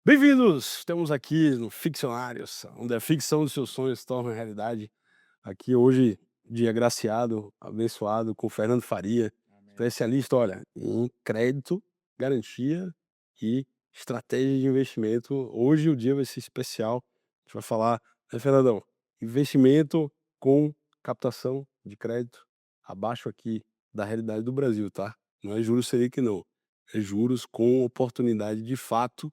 Bem-vindos! Estamos aqui no Ficcionários, onde a ficção dos seus sonhos se torna realidade. Aqui hoje, dia agraciado, abençoado com Fernando Faria, Amém. especialista, olha, em crédito, garantia e estratégia de investimento. Hoje o dia vai ser especial. A gente vai falar, né, Fernandão? Investimento com captação de crédito abaixo aqui da realidade do Brasil, tá? Não é juros Selic, não. É juros com oportunidade de fato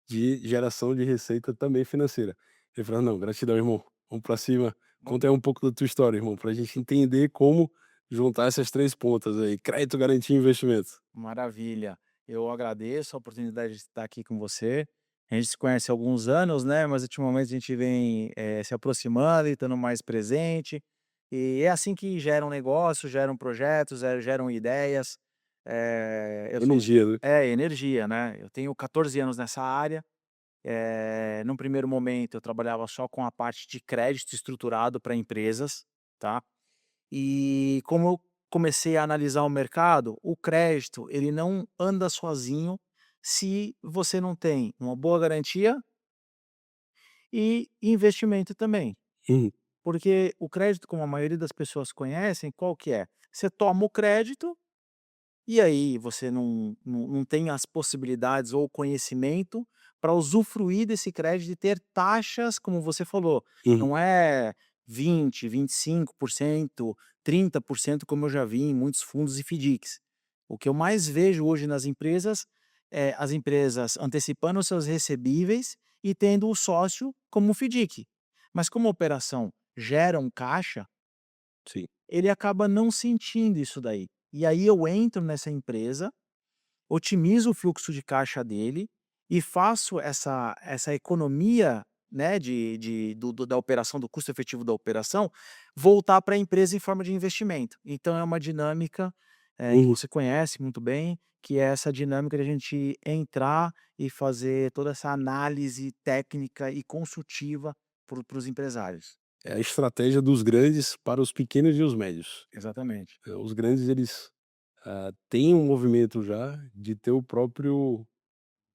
de geração de receita também financeira. Ele falou: "Não, gratidão, irmão. Vamos pra cima. Mu Conta aí um pouco da tua história, irmão, pra gente entender como juntar essas 3 pontas aí, crédito, garantia e investimento". Maravilha. Eu agradeço a oportunidade de estar aqui com você. A gente se conhece há alguns anos, né, mas ultimamente a gente vem, se aproximando e estando mais presente. E é assim que geram negócios, geram projetos, geram ideias. Eu sou Energia, né. energia, né. Eu tenho 14 anos nessa área. Num primeiro momento eu trabalhava só com a parte de crédito estruturado para empresas, tá. E como eu comecei a analisar o mercado, o crédito ele não anda sozinho se você não tem uma boa garantia e investimento também. Uhum, Porque o crédito, como a maioria das pessoas conhecem, qual que é? Você toma o crédito e aí você não tem as possibilidades ou conhecimento para usufruir desse crédito e ter taxas, como você falou, uhum. não é 20, 25%, 30%, como eu já vi em muitos fundos e FDICs. O que eu mais vejo hoje nas empresas é as empresas antecipando seus recebíveis e tendo o sócio como FDIC. Mas como a operação gera um caixa, Sim. ele acaba não sentindo isso daí. E aí eu entro nessa empresa, otimizo o fluxo de caixa dele e faço essa economia, né, da operação, do custo efetivo da operação, voltar para a empresa em forma de investimento. Então é uma dinâmica, que Uhum. você conhece muito bem, que é essa dinâmica de a gente entrar e fazer toda essa análise técnica e consultiva para os empresários. É a estratégia dos grandes para os pequenos e os médios. Exatamente. Os grandes eles, têm um movimento já de ter o próprio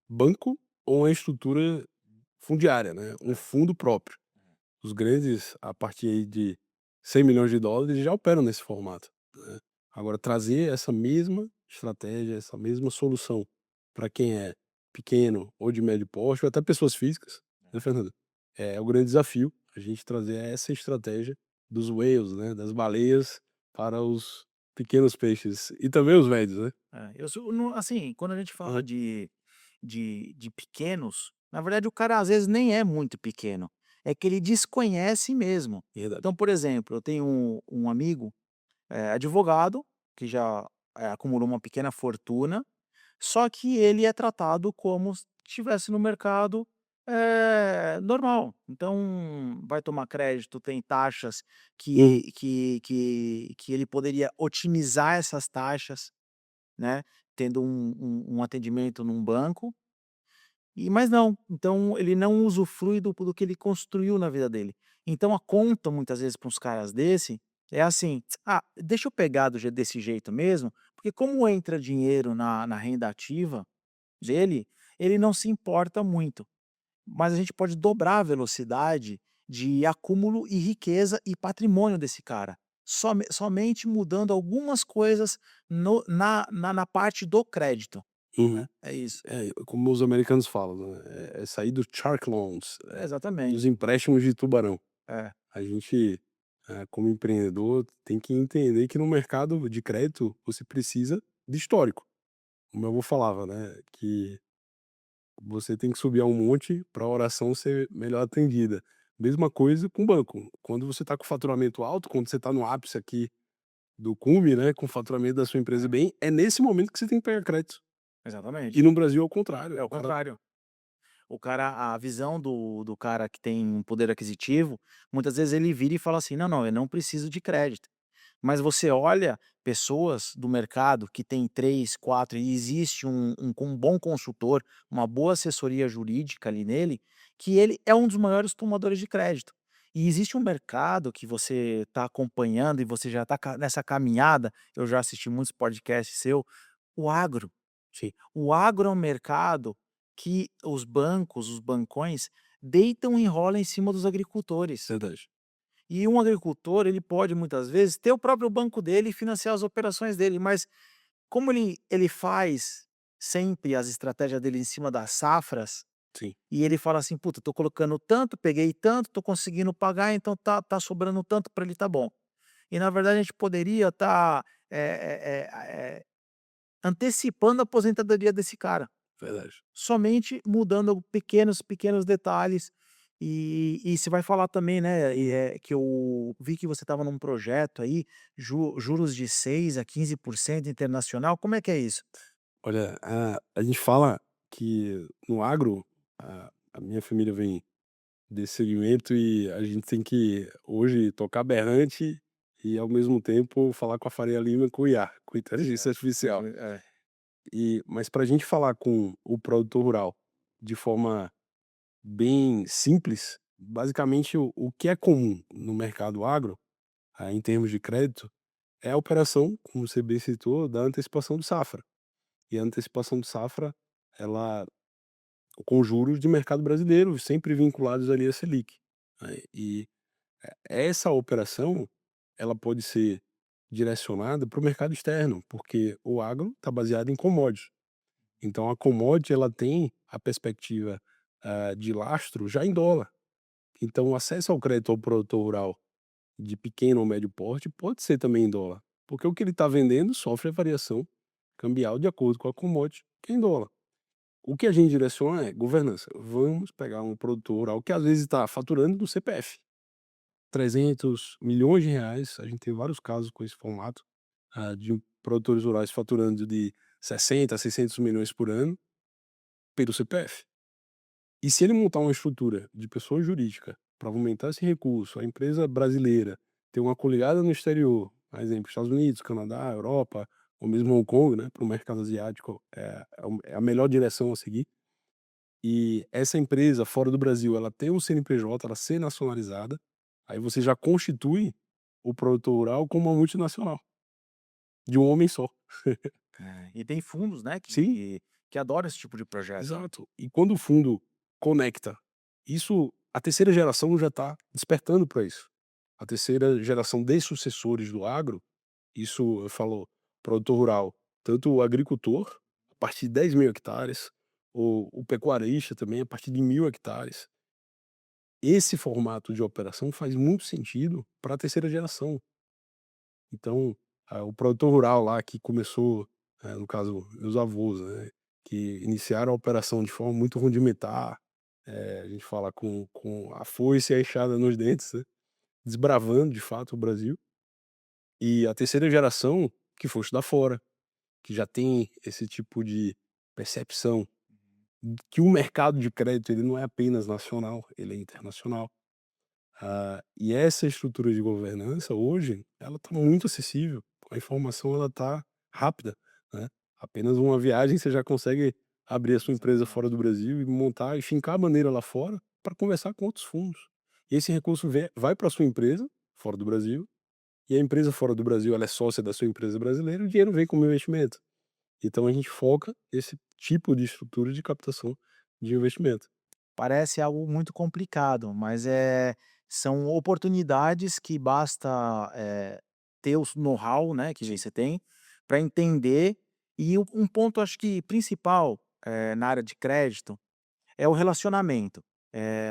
banco ou uma estrutura fundiária, né, um É. fundo próprio. Os grandes, a partir aí de US$ 100 milhões já operam nesse formato, né. Agora trazer essa mesma estratégia, essa mesma solução para quem é pequeno ou de médio porte ou até pessoas físicas, né, Fernando, é o grande desafio, a gente trazer essa estratégia dos whales, né, das baleias para os pequenos peixes e também os médios, né. Eu sou não assim, quando a gente fala de pequenos, na verdade o cara às vezes nem é muito pequeno, é que ele desconhece mesmo. Verdade. Então, por exemplo, eu tenho um amigo, advogado, que já, acumulou uma pequena fortuna, só que ele é tratado como se estivesse no mercado, normal. Então, vai tomar crédito, tem taxas Uhum. que ele poderia otimizar essas taxas, né, tendo um atendimento num banco, mas não, então ele não usufrui do que ele construiu na vida dele. Então a conta muitas vezes para uns caras desse, é assim: "Ah, deixa eu pegar desse jeito mesmo", porque como entra dinheiro na renda ativa dele, ele não se importa muito. Mas a gente pode dobrar a velocidade de acúmulo e riqueza e patrimônio desse cara, somente mudando algumas coisas no na parte do crédito, Uhum. né, é isso. É, como os americanos falam, né, é sair do shark loans, dos Exatamente. empréstimos de tubarão. É, A gente, como empreendedor, tem que entender que no mercado de crédito você precisa de histórico. O meu avô falava, né, que você tem que subir a um monte para a oração ser melhor atendida. Mesma coisa com o banco. Quando você está com faturamento alto, quando você está no ápice aqui do cume, né, com o faturamento da sua empresa é, bem, é nesse momento que você tem que pegar crédito. E exatamente. no Brasil é o contrário, É o o cara contrário. O cara a visão do cara que tem um poder aquisitivo, muitas vezes ele vira e fala assim: "Não, não, eu não preciso de crédito". Mas você olha pessoas do mercado que tem 3, 4 e existe um bom consultor, uma boa assessoria jurídica ali nele, que ele é um dos maiores tomadores de crédito. E existe um mercado que você está acompanhando e você já está nessa caminhada, eu já assisti muitos podcasts seu, o agro. sim. O agro é um mercado que os bancos, os bancões, deitam e rolam em cima dos agricultores. Verdade. E um agricultor, ele pode muitas vezes ter o próprio banco dele e financiar as operações dele, mas como ele faz sempre as estratégias dele em cima das safras, Sim, e ele fala assim: "Puta, tô colocando tanto, peguei tanto, tô conseguindo pagar, então tá sobrando tanto para ele, tá bom". E na verdade a gente poderia estar, antecipando a aposentadoria desse cara. verdade. Somente mudando pequenos detalhes. E você vai falar também, né, que eu vi que você estava num projeto aí, juros de 6 a 15% internacional, como é que é isso? Olha, a gente fala que no agro, a minha família vem desse segmento e a gente tem que hoje tocar berrante e ao mesmo tempo falar com a Faria Lima e com o IA, com inteligência artificial. É. Mas para a gente falar com o produtor rural de forma bem simples, basicamente o que é comum no mercado agro, em termos de crédito, é a operação, como você bem citou, da antecipação do safra. E a antecipação de safra, ela com juros de mercado brasileiro, sempre vinculados ali à Selic, né. E essa operação, ela pode ser direcionada para o mercado externo, porque o agro está baseado em commodities. Então a commodity ela tem a perspectiva, de lastro já em dólar. Então o acesso ao crédito ao produtor rural de pequeno ou médio porte pode ser também em dólar, porque o que ele está vendendo sofre a variação cambial de acordo com a commodity, que é em dólar. O que a gente direciona é governança. Vamos pegar um produtor rural que às vezes está faturando no CPF 300 milhões de reais. A gente tem vários casos com esse formato, de produtores rurais faturando de 60 a 600 milhões por ano pelo CPF. E se ele montar uma estrutura de pessoa jurídica para aumentar esse recurso, a empresa brasileira ter uma coligada no exterior, por exemplo, Estados Unidos, Canadá, Europa, ou mesmo Hong Kong, né, para o mercado asiático, é a melhor direção a seguir. E essa empresa fora do Brasil, ela tem um CNPJ, ela ser nacionalizada, aí você já constitui o produtor rural como uma multinacional, de um homem só. É, e tem fundos, né, Sim, que adoram esse tipo de projeto. exato. E quando o fundo conecta, isso a terceira geração já está despertando para isso. A terceira geração de sucessores do agro, isso eu falo produtor rural, tanto o agricultor, a partir de 10 mil hectares, o pecuarista também, a partir de 1.000 hectares. Esse formato de operação faz muito sentido para a terceira geração. Então, o produtor rural lá que começou, no caso, meus avós, né, que iniciaram a operação de forma muito rudimentar, a gente fala com a foice e a enxada nos dentes, né, desbravando de fato o Brasil. E a terceira geração que foi estudar fora, que já tem esse tipo de percepção que o mercado de crédito ele não é apenas nacional, ele é internacional. E essa estrutura de governança hoje, ela está muito acessível, a informação ela está rápida, né. Apenas uma viagem você já consegue abrir a sua empresa fora Exatamente. do Brasil e montar e fincar a bandeira lá fora para conversar com outros fundos. E esse recurso vai para a sua empresa, fora do Brasil, e a empresa fora do Brasil ela é sócia da sua empresa brasileira e o dinheiro vem como investimento. Então a gente foca esse tipo de estrutura de captação de investimento. Parece algo muito complicado, mas, são oportunidades que basta, ter o know-how, né, que Sim, você tem, para entender. E um ponto acho que principal, na área de crédito, é o relacionamento.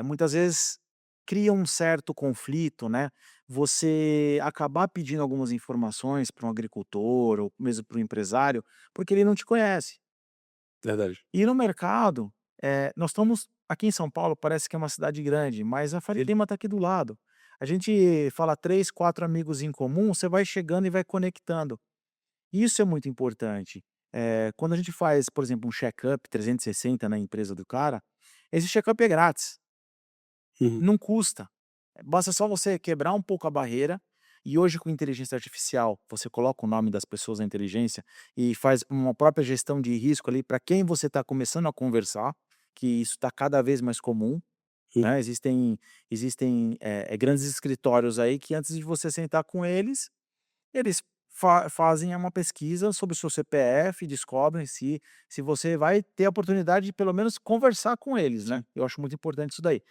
Muitas vezes cria um certo conflito, né, você acabar pedindo algumas informações para um agricultor ou mesmo para um empresário, porque ele não te conhece. verdade. E no mercado, nós estamos aqui em São Paulo, parece que é uma cidade grande, mas a Faria Lima está aqui do lado. A gente fala 3, 4 amigos em comum, você vai chegando e vai conectando. Isso é muito importante. Quando a gente faz, por exemplo, um check-up 360 na empresa do cara, esse check-up é grátis, Uhum, não custa. Basta só você quebrar um pouco a barreira, e hoje com inteligência artificial, você coloca o nome das pessoas na inteligência e faz uma própria gestão de risco ali para quem você está começando a conversar, que isso está cada vez mais comum, uhum, né, existem grandes escritórios aí que antes de você sentar com eles, eles fazem uma pesquisa sobre o seu CPF, descobrem se você vai ter a oportunidade de pelo menos conversar com eles, né. Sim, Eu acho muito importante isso daí.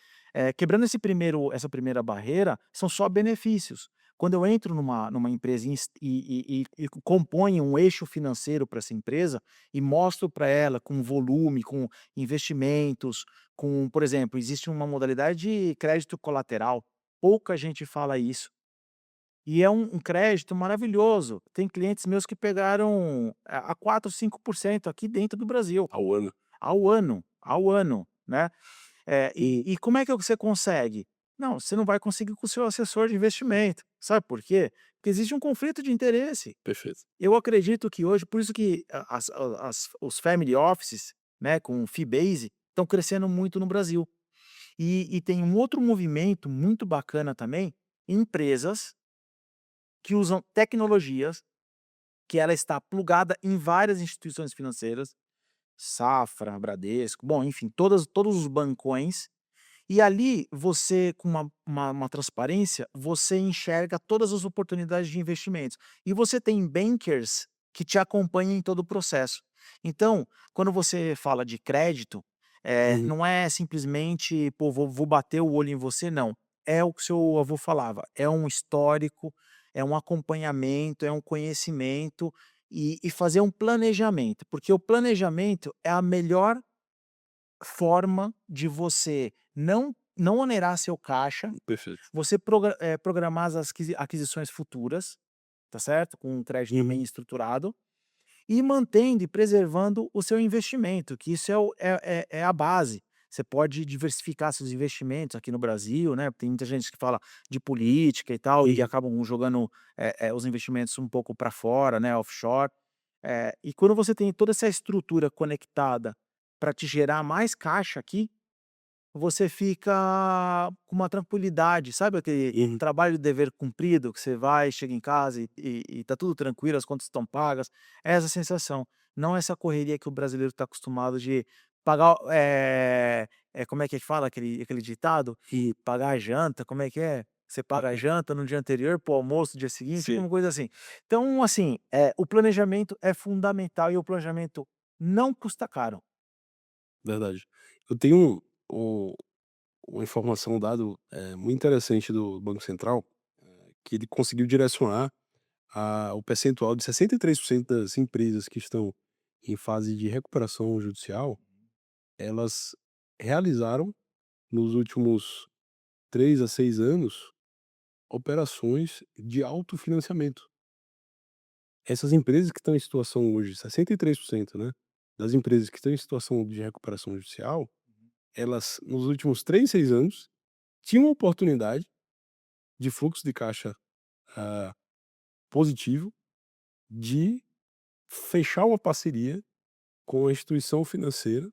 Quebrando essa primeira barreira, são só benefícios. Quando eu entro numa empresa e componho um eixo financeiro para essa empresa e mostro para ela com volume, com investimentos, com por exemplo, existe uma modalidade de crédito colateral, pouca gente fala isso. E é um crédito maravilhoso. Tem clientes meus que pegaram a 4, 5% aqui dentro do Brasil, ao ano. ao ano, né. E como é que você consegue? Não, você não vai conseguir com o seu assessor de investimento. Sabe por quê? Porque existe um conflito de interesse. Perfeito. Eu acredito que hoje por isso que os family offices, né, com Fee-Base, estão crescendo muito no Brasil. E tem um outro movimento muito bacana também, empresas que usam tecnologias, que ela está plugada em várias instituições financeiras, Safra, Bradesco, bom, enfim, todos os bancões, e ali você com uma transparência, você enxerga todas as oportunidades de investimentos. E você tem bankers que te acompanham em todo o processo. Então, quando você fala de crédito, Uhum. não é simplesmente: "Pô, vou bater o olho em você", não. É o que seu avô falava, é um histórico, é um acompanhamento, é um conhecimento e fazer um planejamento, porque o planejamento é a melhor forma de você não onerar seu caixa, Perfeito. você programar as aquisições futuras, tá certo? Com um crédito bem Uhum. estruturado, e mantendo e preservando o seu investimento, que isso é a base. Você pode diversificar seus investimentos aqui no Brasil, né, tem muita gente que fala de política e tal, e Uhum. acabam jogando, os investimentos um pouco para fora, né, offshore. E quando você tem toda essa estrutura conectada para te gerar mais caixa aqui, você fica com uma tranquilidade, sabe aquele Uhum. trabalho de dever cumprido, que você vai, chega em casa e tá tudo tranquilo, as contas estão pagas, é essa sensação, não essa correria que o brasileiro está acostumado de pagar, como é que fala aquele ditado? E pagar a janta, como é que é? Você paga a janta no dia anterior para o almoço do dia seguinte, Sim, alguma coisa assim. Então, assim, o planejamento é fundamental e o planejamento não custa caro. verdade. Eu tenho uma informação, um dado, muito interessante do Banco Central, que ele conseguiu direcionar o percentual de 63% das empresas que estão em fase de recuperação judicial, elas realizaram nos últimos 3 a 6 anos operações de autofinanciamento. Essas empresas que estão em situação hoje, 63%, né, das empresas que estão em situação de recuperação judicial, elas nos últimos 3 6 anos tinham a oportunidade de fluxo de caixa, ah, positivo, de fechar uma parceria com a instituição financeira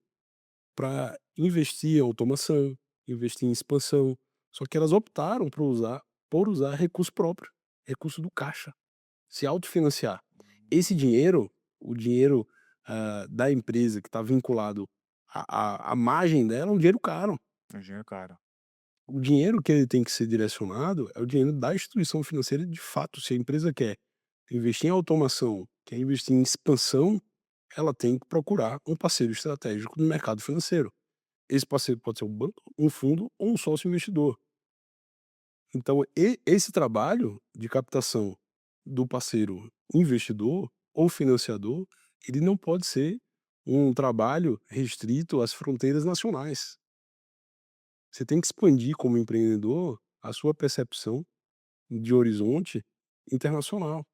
para investir em automação, investir em expansão, só que elas optaram por usar recurso próprio, recurso do caixa, se autofinanciar. Esse dinheiro, o dinheiro, da empresa que está vinculado à margem dela, é um dinheiro caro. Imagina, cara. O dinheiro que ele tem que ser direcionado é o dinheiro da instituição financeira de fato. Se a empresa quer investir em automação, quer investir em expansão, ela tem que procurar um parceiro estratégico no mercado financeiro. Esse parceiro pode ser um banco, um fundo ou um sócio investidor. Então, esse trabalho de captação do parceiro investidor ou financiador, ele não pode ser um trabalho restrito às fronteiras nacionais. Você tem que expandir como empreendedor a sua percepção de horizonte internacional.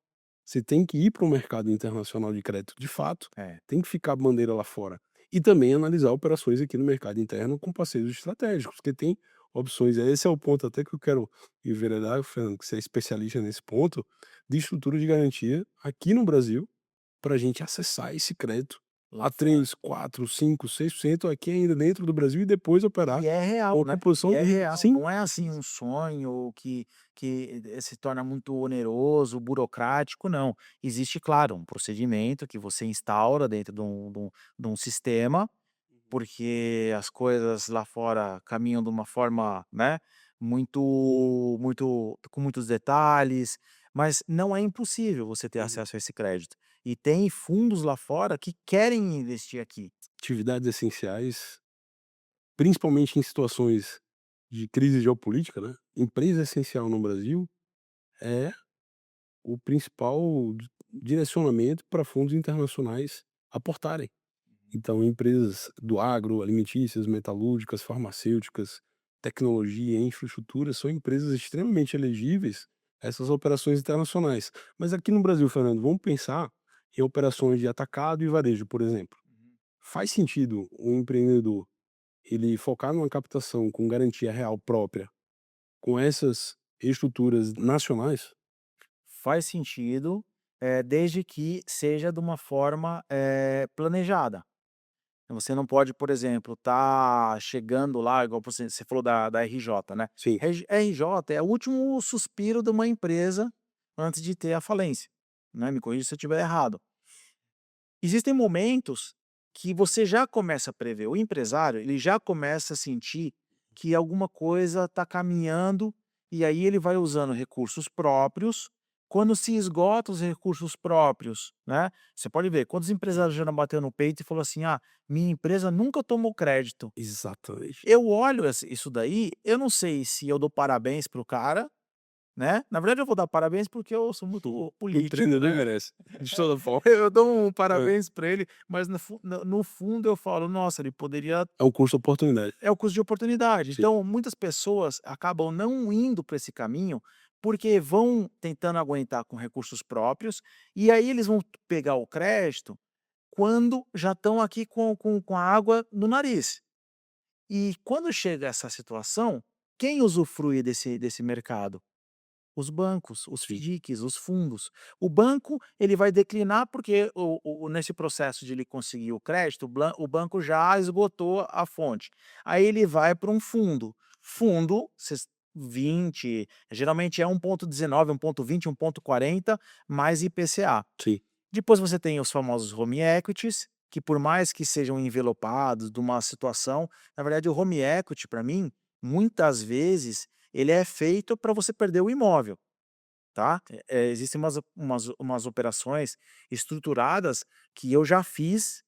Você tem que ir para o mercado internacional de crédito de fato, É. tem que ficar a bandeira lá fora. E também analisar operações aqui no mercado interno com parceiros estratégicos, porque tem opções. Esse é o ponto até que eu quero enveredar, Fernando, que você é especialista nesse ponto, de estrutura de garantia aqui no Brasil, para a gente acessar esse crédito Lá a fora. 3, 4, 5, 6% aqui ainda dentro do Brasil e depois operar E é real, com a né, e composição é real, sim, não é assim um sonho que se torna muito oneroso, burocrático, não. Existe, claro, um procedimento que você instaura dentro de um sistema, porque as coisas lá fora caminham de uma forma, né, uhum, muito com muitos detalhes, mas não é impossível você ter Uhum. acesso a esse crédito. E tem fundos lá fora que querem investir aqui. Atividades essenciais, principalmente em situações de crise geopolítica, né, empresa essencial no Brasil é o principal direcionamento para fundos internacionais aportarem. Então, empresas do agro, alimentícias, metalúrgicas, farmacêuticas, tecnologia, infraestrutura, são empresas extremamente elegíveis a essas operações internacionais. Mas aqui no Brasil, Fernando, vamos pensar em operações de atacado e varejo, por exemplo. Uhum. Faz sentido um empreendedor ele focar numa captação com garantia real própria, com essas estruturas nacionais? Faz sentido, desde que seja de uma forma, planejada. Você não pode, por exemplo, tá chegando lá, igual você falou da RJ, né. Sim, RJ é o último suspiro de uma empresa antes de ter a falência, né, me corrija se eu estiver errado. Existem momentos que você já começa a prever, o empresário, ele já começa a sentir que alguma coisa está caminhando, e aí ele vai usando recursos próprios. Quando se esgota os recursos próprios, né, você pode ver quantos empresários já não bateu no peito e falou assim: "Ah, minha empresa nunca tomou crédito". exatamente. Eu olho isso daí, eu não sei se eu dou parabéns para o cara, né, na verdade eu vou dar parabéns porque eu sou muito político, Empreendedor né. merece, de toda forma. Eu dou um Hã. parabéns para ele, mas no fundo eu falo: "Nossa, ele poderia". É um custo oportunidade. É o custo de oportunidade. Sim. Então, muitas pessoas acabam não indo para esse caminho, porque vão tentando aguentar com recursos próprios, e aí eles vão pegar o crédito quando já estão aqui com a água no nariz. E quando chega essa situação, quem usufrui desse mercado? Os bancos, os Sim, FDICs, os fundos. O banco, ele vai declinar, porque nesse processo de ele conseguir o crédito, o banco já esgotou a fonte. Aí ele vai para um fundo. Fundo, 20, geralmente é 1,19, 1,20, 1,40 mais IPCA. sim, Depois você tem os famosos home equities, que por mais que sejam envelopados de uma situação, na verdade o home equity para mim, muitas vezes, ele é feito para você perder o imóvel, tá. Existem umas operações estruturadas que eu já fiz,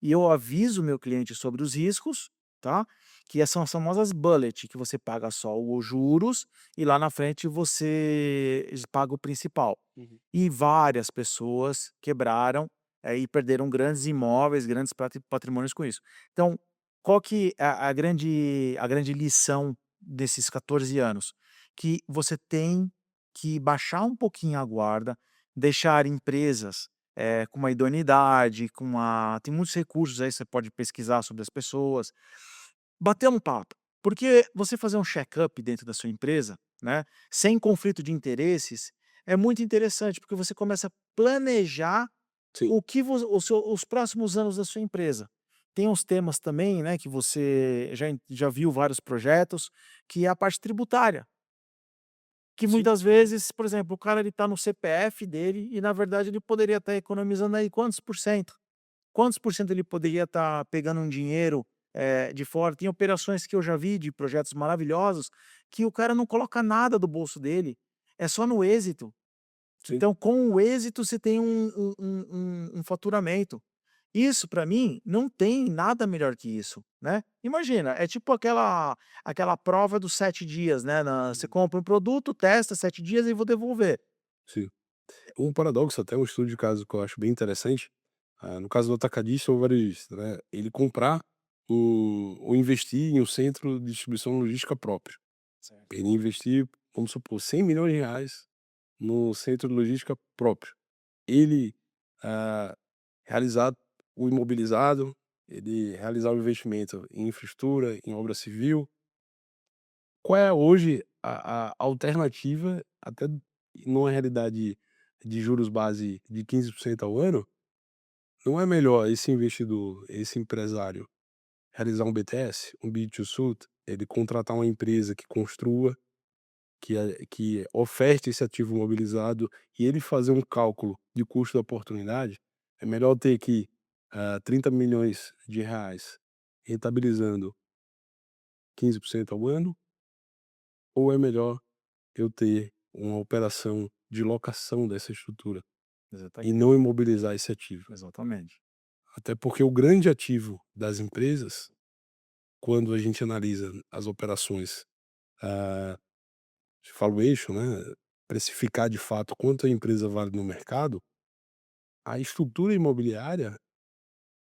e eu aviso o meu cliente sobre os riscos, tá, que são as famosas bullet, que você paga só os juros e lá na frente você paga o principal. uhum. E várias pessoas quebraram, e perderam grandes imóveis, grandes patrimônios com isso. Então, qual que é a grande lição desses 14 anos? Que você tem que baixar um pouquinho a guarda, deixar empresas, com uma idoneidade, com uma tem muitos recursos aí, você pode pesquisar sobre as pessoas, bater um papo, porque você fazer um check-up dentro da sua empresa, né, sem conflito de interesses, é muito interessante, porque você começa a planejar Sim, o que os próximos anos da sua empresa. Tem uns temas também, né, que você já viu vários projetos, que é a parte tributária, que sim, muitas vezes, por exemplo, o cara ele está no CPF dele e na verdade ele poderia estar economizando aí quantos por cento? Quantos por cento ele poderia estar pegando um dinheiro, de fora? Tem operações que eu já vi de projetos maravilhosos, que o cara não coloca nada do bolso dele, é só no êxito. sim. Então com o êxito você tem um faturamento. Isso para mim não tem nada melhor que isso, né. Imagina, é tipo aquela prova dos 7 dias, né, você Uhum. compra um produto, testa 7 dias e vou devolver. Sim. Um paradoxo, até um estudo de caso que eu acho bem interessante, no caso do atacadista ou varejista, né, ele comprar ou investir em um centro de distribuição logística próprio. Certo. Ele investir, vamos supor, R$ 100 milhões no centro de logística próprio. Ele, ah, realizar o imobilizado, ele realizar o investimento em infraestrutura, em obra civil. Qual é hoje a alternativa, até numa realidade de juros base de 15% ao ano, não é melhor esse investidor, esse empresário, realizar um BTS, um Build to Suit, ele contratar uma empresa que construa, que oferte esse ativo imobilizado e ele fazer um cálculo de custo da oportunidade? É melhor ter aqui, R$ 30 milhões rentabilizando 15% ao ano, ou é melhor eu ter uma operação de locação dessa estrutura e Exatamente, não imobilizar esse ativo. exatamente. Até porque o grande ativo das empresas, quando a gente analisa as operações, ah, de valuation, né, precificar de fato quanto a empresa vale no mercado, a estrutura imobiliária,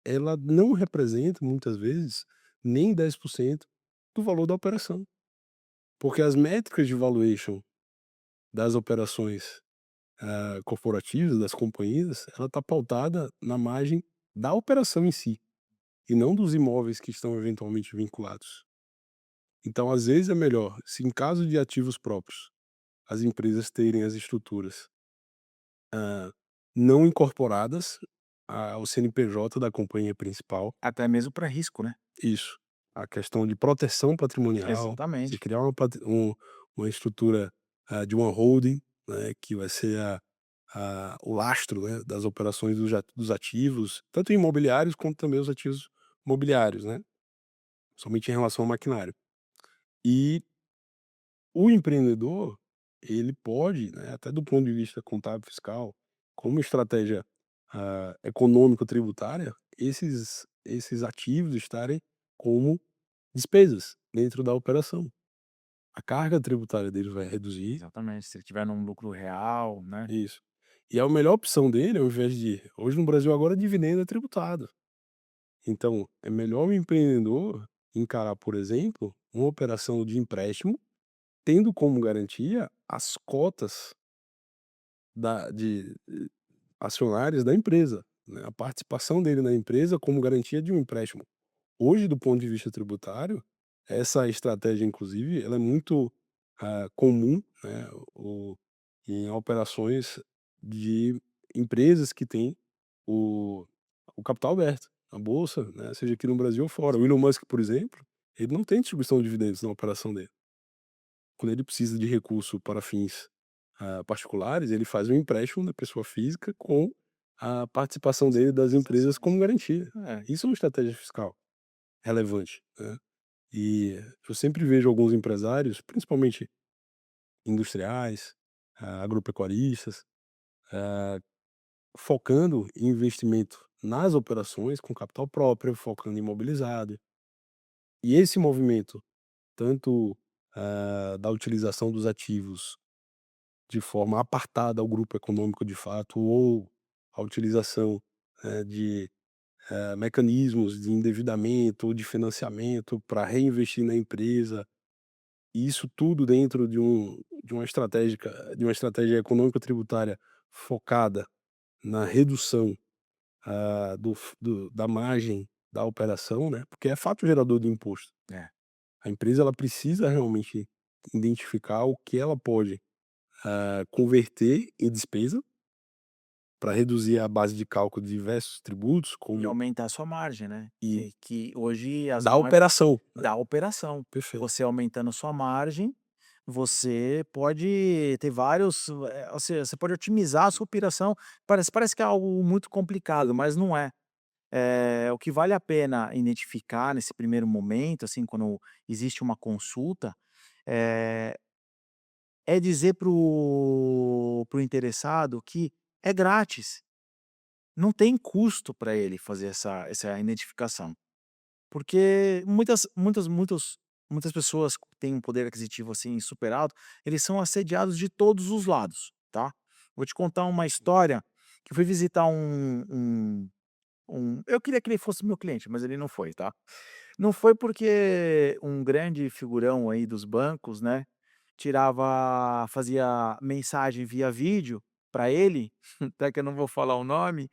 ela não representa muitas vezes nem 10% do valor da operação, porque as métricas de valuation das operações, corporativas, das companhias, ela está pautada na margem da operação em si, e não dos imóveis que estão eventualmente vinculados. Então, às vezes, é melhor, se em caso de ativos próprios, as empresas terem as estruturas, não incorporadas ao CNPJ da companhia principal. Até mesmo para risco, né. Isso, a questão de proteção patrimonial, você Exatamente. criar uma estrutura, de uma holding, né, que vai ser o lastro, né, das operações dos ativos, tanto imobiliários quanto também os ativos mobiliários, né, somente em relação ao maquinário. E o empreendedor, ele pode, né, até do ponto de vista contábil fiscal, como estratégia, econômico-tributária, esses ativos estarem como despesas dentro da operação. A carga tributária dele vai reduzir. Exatamente, se ele tiver num lucro real, né. Isso. E a melhor opção dele, ao invés de hoje no Brasil agora dividendo é tributado. Então, é melhor o empreendedor encarar, por exemplo, uma operação de empréstimo, tendo como garantia as cotas de acionárias da empresa, né, a participação dele na empresa como garantia de um empréstimo. Hoje, do ponto de vista tributário, essa estratégia, inclusive, ela é muito, comum, né, em operações de empresas que têm o o capital aberto, na bolsa, né, seja aqui no Brasil ou fora. O Elon Musk, por exemplo, ele não tem distribuição de dividendos na operação dele. Quando ele precisa de recurso para fins, particulares, ele faz um empréstimo da pessoa física com a participação dele das As empresas como ações. garantia. É, Isso é uma estratégia fiscal relevante, né. E eu sempre vejo alguns empresários, principalmente industriais, agropecuaristas, focando em investimento nas operações com capital próprio, focando em imobilizado. E esse movimento, tanto, da utilização dos ativos de forma apartada ao grupo econômico de fato, ou a utilização, de, mecanismos de endividamento ou de financiamento para reinvestir na empresa, e isso tudo dentro de uma estratégia econômico-tributária focada na redução, da margem da operação, né, porque é fato gerador de imposto. é. A empresa ela precisa realmente identificar o que ela pode, converter em despesa, para reduzir a base de cálculo de diversos tributos, E como aumentar a sua margem, né, e que hoje as da mar operação, né. da operação. Perfeito. Você aumentando a sua margem, você pode ter vários, ou seja, você pode otimizar a sua operação. Parece que é algo muito complicado, mas não é. O que vale a pena identificar nesse primeiro momento, assim, quando existe uma consulta, eh, é dizer para o interessado que é grátis, não tem custo para ele fazer essa identificação. Porque muitas pessoas que têm um poder aquisitivo, assim, super alto, eles são assediados de todos os lados, tá. Vou te contar uma história, que eu fui visitar eu queria que ele fosse meu cliente, mas ele não foi, tá. Não foi porque um grande figurão aí dos bancos, né, fazia mensagem via vídeo para ele, até que eu não vou falar o nome,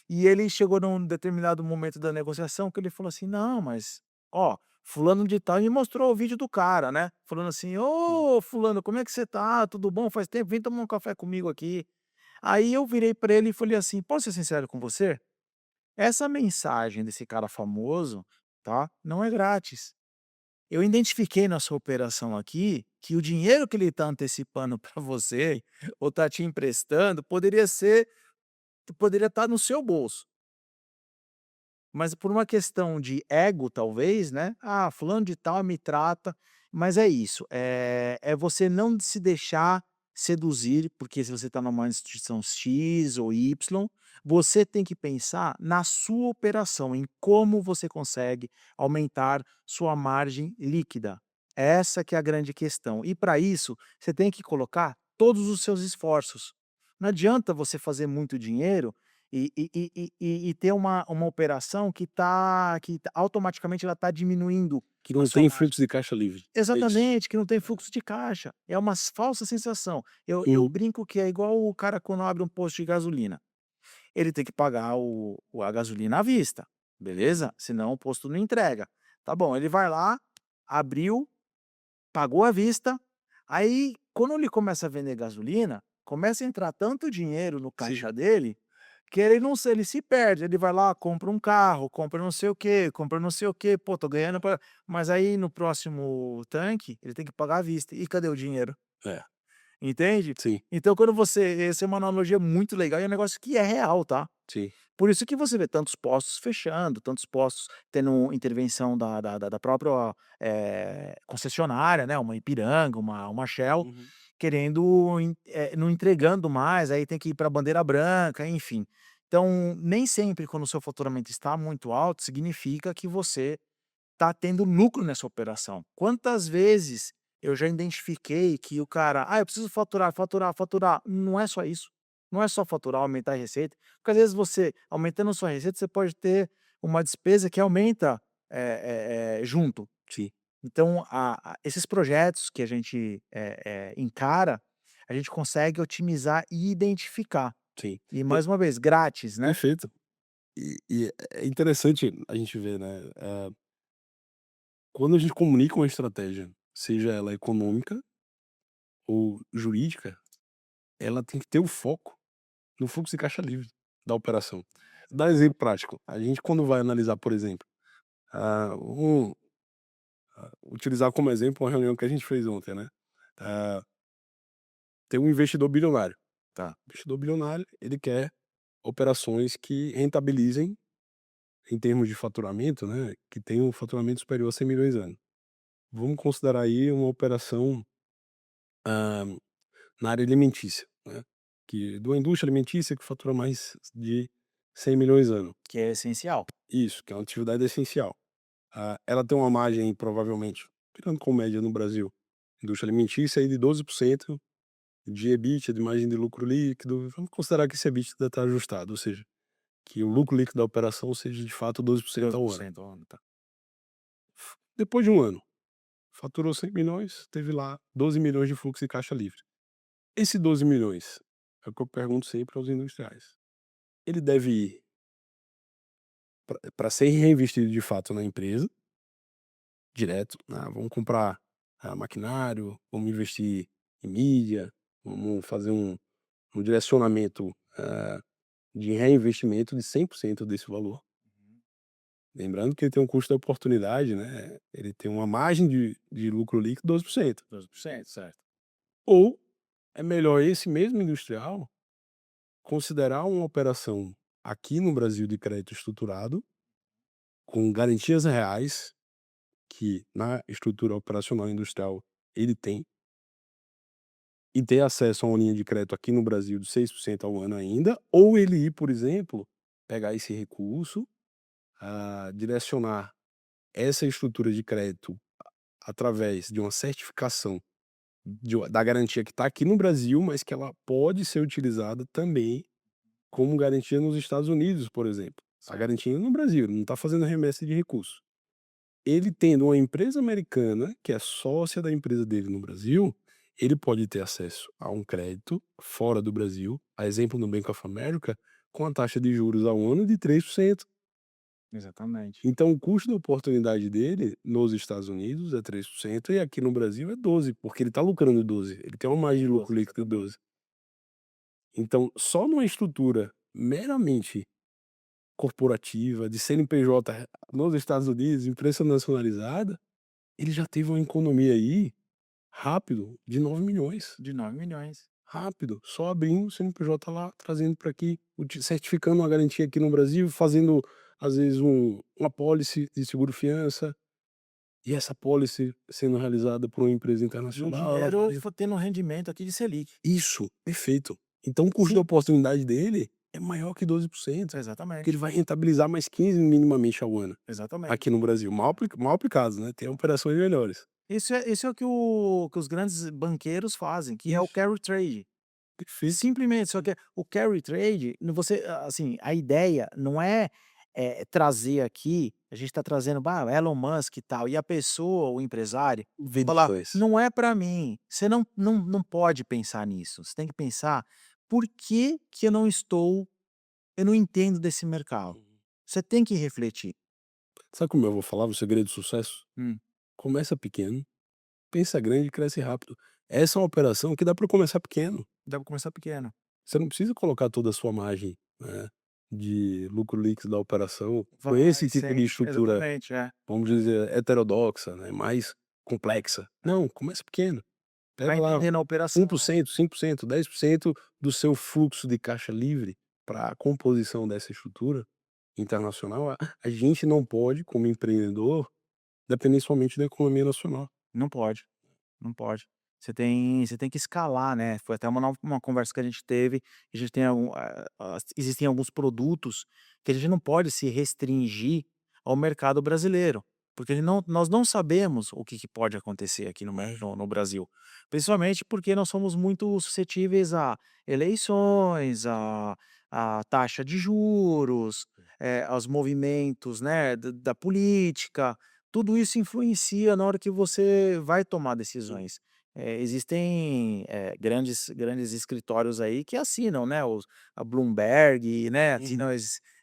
e ele chegou num determinado momento da negociação que ele falou assim: "Não, mas, ó, fulano de tal", e me mostrou o vídeo do cara, né, falando assim: Hum. "Ô fulano, como é que você tá? Tudo bom? Faz tempo, vem tomar um café comigo aqui". Aí eu virei para ele e falei assim: "Posso ser sincero com você? Essa mensagem desse cara famoso, tá, não é grátis. Eu identifiquei na sua operação aqui que o dinheiro que ele está antecipando para você, ou está te emprestando, poderia estar no seu bolso. Mas por uma questão de ego, talvez, né? Ah, fulano de tal me trata. Mas é isso. É você não se deixar seduzir, porque se você está numa instituição X ou Y, você tem que pensar na sua operação, em como você consegue aumentar sua margem líquida. Essa que é a grande questão. E para isso, você tem que colocar todos os seus esforços. Não adianta você fazer muito dinheiro e ter uma operação automaticamente ela está diminuindo Que a não sua tem margem. fluxo de caixa livre. É isso. Exatamente, que não tem fluxo de caixa, é uma falsa sensação. Eu Uhum. brinco que é igual o cara quando abre um posto de gasolina, ele tem que pagar a gasolina à vista, beleza? Senão o posto não entrega. Tá bom, ele vai lá, abriu, pagou à vista, aí quando ele começa a vender gasolina, começa a entrar tanto dinheiro no Sim. caixa dele, que ele se perde, ele vai lá, compra um carro, compra não sei o quê, compra não sei o quê, pô, tô ganhando pra mas aí no próximo tanque, ele tem que pagar à vista, e cadê o dinheiro? É, Entende? sim, Então quando você essa é uma analogia muito legal e é um negócio que é real, tá? sim. Por isso que você vê tantos postos fechando, tantos postos tendo intervenção da própria, concessionária, né, uma Ipiranga, uma Shell, Uhum. querendo não entregando mais, aí tem que ir pra bandeira branca, enfim. Então, nem sempre quando o seu faturamento está muito alto, significa que você está tendo lucro nessa operação. Quantas vezes eu já identifiquei que o cara: "Ah, eu preciso faturar, faturar, faturar". Não é só isso. Não é só faturar, aumentar a receita, porque às vezes você aumentando a sua receita, você pode ter uma despesa que aumenta, junto. Sim, Então esses projetos que a gente, encara, a gente consegue otimizar e identificar. sim. E mais uma vez, grátis, né. Perfeito. E é interessante a gente ver, né, quando a gente comunica uma estratégia, seja ela econômica ou jurídica, ela tem que ter o foco no fluxo de caixa livre da operação. Dar exemplo prático, a gente quando vai analisar, por exemplo, vamos, utilizar como exemplo uma reunião que a gente fez ontem, né, ah, tem um investidor bilionário, tá, o investidor bilionário, ele quer operações que rentabilizem em termos de faturamento, né, que tenham um faturamento superior a 100 milhões ano. Vamos considerar aí uma operação, hã, na área alimentícia, né, que de uma indústria alimentícia que fatura mais de 100 milhões ano. Que é essencial. Isso, que é uma atividade essencial. Ela tem uma margem provavelmente, pegando com média no Brasil, indústria alimentícia aí de 12% de EBITDA, de margem de lucro líquido. Vamos considerar que esse EBITDA está ajustado, ou seja, que o lucro líquido da operação seja de fato 12% doze ao por ano. cento ao ano, tá. Depois de um ano, faturou 100 milhões, teve lá 12 milhões de fluxo de caixa livre. Esse 12 milhões, é o que eu pergunto sempre aos industriais, ele deve ir para ser reinvestido de fato na empresa, direto, vamos comprar, maquinário, vamos investir em mídia, vamos fazer um direcionamento, de reinvestimento de 100% desse valor. Uhum. Lembrando que ele tem um custo da oportunidade, né, ele tem uma margem de lucro líquido 12%. 12%, certo. Ou é melhor esse mesmo industrial considerar uma operação aqui no Brasil de crédito estruturado, com garantias reais, que na estrutura operacional industrial ele tem, e ter acesso a uma linha de crédito aqui no Brasil de 6% ao ano ainda, ou ele ir, por exemplo, pegar esse recurso, direcionar essa estrutura de crédito através de uma certificação da garantia que está aqui no Brasil, mas que ela pode ser utilizada também como garantia nos Estados Unidos, por exemplo. A Certo. garantia no Brasil, ele não está fazendo remessa de recurso. Ele tendo uma empresa americana, que é sócia da empresa dele no Brasil, ele pode ter acesso a um crédito fora do Brasil, a exemplo no Bank of America, com a taxa de juros ao ano de 3%. Exatamente. Então o custo da oportunidade dele nos Estados Unidos é 3% e aqui no Brasil é 12%, porque ele está lucrando 12%, ele tem uma margem de lucro 12, líquido de exatamente. 12%. Então, só numa estrutura meramente corporativa, de CNPJ nos Estados Unidos, empresa nacionalizada, ele já teve uma economia aí, rápido, de 9 milhões. De 9 milhões. Rápido, só abrindo o CNPJ lá, trazendo para aqui, certificando uma garantia aqui no Brasil, fazendo, às vezes, uma apólice de seguro-fiança e essa policy sendo realizada por uma empresa E o internacional, ela dinheiro vai tendo um rendimento aqui de Selic. isso, perfeito. Então o custo de Sim, oportunidade dele é maior que 12%, porque ele exatamente, vai rentabilizar mais 15 minimamente ao ano, aqui exatamente. no Brasil. Mal aplicado, né, tem operações melhores. Isso é o que os grandes banqueiros fazem, que é o Isso, carry trade. perfeito. Simplesmente, só que o carry trade, você assim, a ideia não é, trazer aqui, a gente está trazendo, Elon Musk e tal, e a pessoa, o empresário, falar: V2. "Não é para mim". Você não pode pensar nisso, você tem que pensar: "Por que que eu não entendo desse mercado?". Você tem que refletir. Sabe como eu vou falar o segredo do sucesso? Hum, Começa pequeno, pensa grande e cresce rápido. Essa é uma operação que dá para começar pequeno. dá pra começar pequeno. Você não precisa colocar toda a sua margem, né, de lucro líquido da operação com Vai esse tipo de sem estrutura, exatamente, é. vamos dizer, heterodoxa, né, mais complexa. Não, começa pequeno. Vai Pega lá entendendo a um operação. por cento, 5%, 10% do seu fluxo de caixa livre para a composição dessa estrutura internacional. A gente não pode, como empreendedor, depender somente da economia nacional. Não pode. Não pode. Você tem que escalar, né, foi até uma conversa que a gente teve, a gente tem existem alguns produtos que a gente não pode se restringir ao mercado brasileiro, porque ele não nós não sabemos o que que pode acontecer aqui no Brasil, principalmente porque nós somos muito suscetíveis a eleições, a taxa de juros, aos movimentos, né, da política. Tudo isso influencia na hora que você vai tomar decisões. Existem, grandes escritórios aí que assinam, né, a Bloomberg, né, Uhum. assinam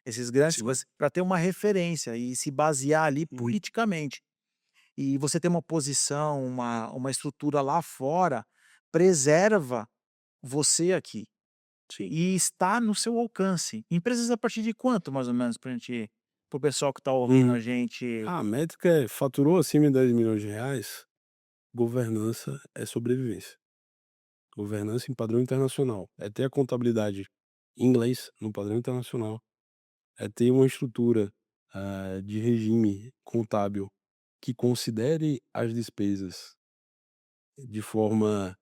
esses grandes Sim. coisas para ter uma referência e se basear ali Uhum. politicamente. E você ter uma posição, uma estrutura lá fora, preserva você aqui, Sim. e está no seu alcance. Empresas a partir de quanto mais ou menos para o pessoal que está ouvindo Uhum. a gente. A métrica é faturou acima de R$ 10 milhões, governança é sobrevivência. Governança em padrão internacional. É ter a contabilidade em inglês no padrão internacional. É ter uma estrutura, de regime contábil que considere as despesas de forma,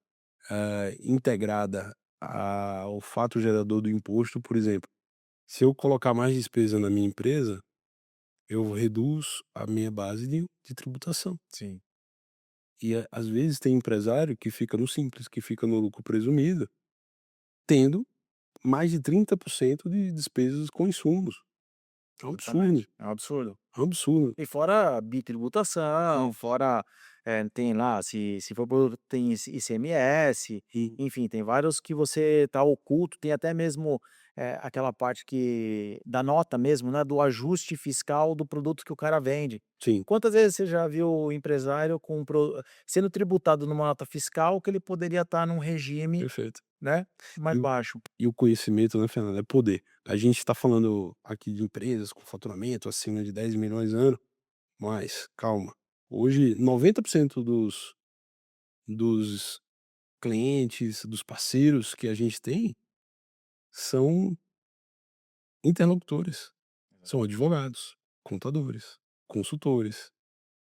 integrada ao fato gerador do imposto. Por exemplo, se eu colocar mais despesa na minha empresa, eu reduzo a minha base de tributação. Sim. E às vezes tem empresário que fica no simples, que fica no lucro presumido, tendo mais de 30% de despesas com insumos. É um absurdo, Exatamente, é um absurdo. é um absurdo. E fora bitributação, Isso. fora, tem lá, se for produto tem ICMS, Hum, enfim, tem vários que você tá oculto, tem até mesmo, aquela parte que da nota mesmo, né, do ajuste fiscal do produto que o cara vende. sim, Quantas vezes você já viu o empresário sendo tributado numa nota fiscal que ele poderia estar num regime, perfeito. né, mais E o baixo? e o conhecimento, né, Fernando, é poder. A gente está falando aqui de empresas com faturamento acima de 10 milhões ano, mas calma, hoje 90% dos clientes, dos parceiros que a gente tem, são interlocutores, são advogados, contadores, consultores.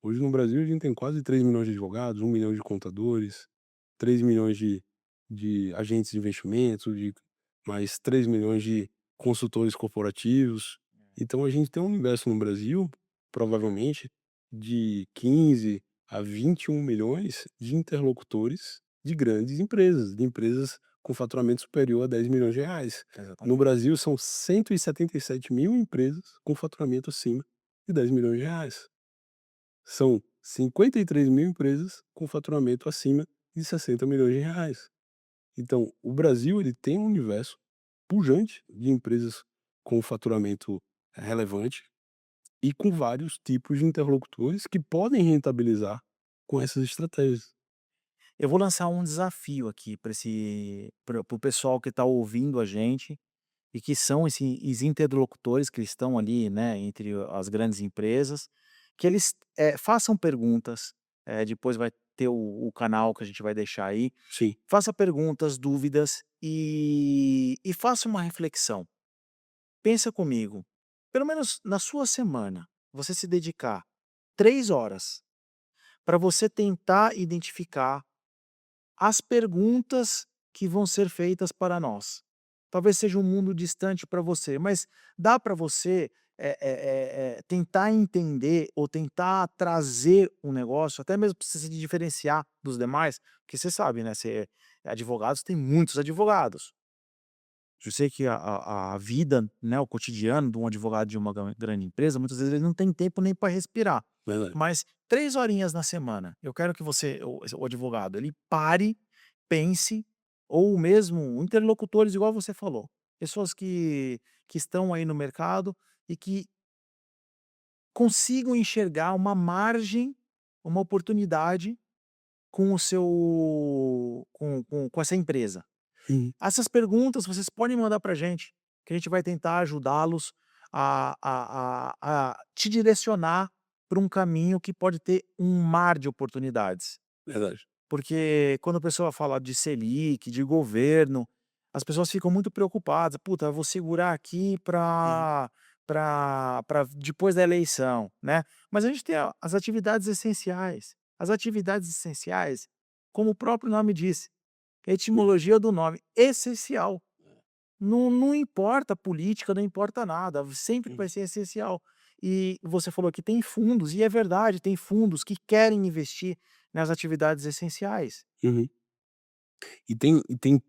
Hoje no Brasil a gente tem quase 3 milhões de advogados, 1 milhão de contadores, 3 milhões de agentes de investimentos, mais 3 milhões de consultores corporativos. Então a gente tem um universo no Brasil, provavelmente, de 15 a 21 milhões de interlocutores de grandes empresas, de empresas com faturamento superior a R$ 10 milhões. No Exatamente. Brasil são 177 mil empresas com faturamento acima de R$ 10 milhões. São 53 mil empresas com faturamento acima de R$ 60 milhões. Então, o Brasil ele tem um universo pujante de empresas com faturamento relevante e com vários tipos de interlocutores que podem rentabilizar com essas estratégias. Eu vou lançar um desafio aqui para o pessoal que está ouvindo a gente e que são esses interlocutores que estão ali, né, entre as grandes empresas, que eles, façam perguntas, depois vai ter o canal que a gente vai deixar aí, Sim, faça perguntas, dúvidas e faça uma reflexão. Pensa comigo, pelo menos na sua semana, você se dedicar 3 horas para você tentar identificar as perguntas que vão ser feitas para nós. Talvez seja um mundo distante para você, mas dá para você, tentar entender ou tentar trazer um negócio, até mesmo para você se diferenciar dos demais, porque você sabe, né, advogados tem muitos advogados. Eu sei que a vida, né, o cotidiano de um advogado de uma grande empresa, muitas vezes ele não tem tempo nem para respirar. Verdade. Mas 3 horinhas na semana, eu quero que você, o advogado, ele pare, pense, ou mesmo interlocutores, igual você falou, pessoas que estão aí no mercado e que consigam enxergar uma margem, uma oportunidade com o seu com essa empresa. Uhum. Essas perguntas vocês podem mandar para a gente, que a gente vai tentar ajudá-los a te direcionar para um caminho que pode ter um mar de oportunidades. Verdade. Porque quando a pessoa fala de Selic, de governo, as pessoas ficam muito preocupadas: "Puta, eu vou segurar aqui Uhum. para depois da eleição", né. Mas a gente tem as atividades essenciais. As atividades essenciais, como o próprio nome diz, a etimologia do nome, essencial. Não importa a política, não importa nada, sempre vai Uhum. ser essencial. E você falou que tem fundos, e é verdade, tem fundos que querem investir nas atividades essenciais. Uhum. E tem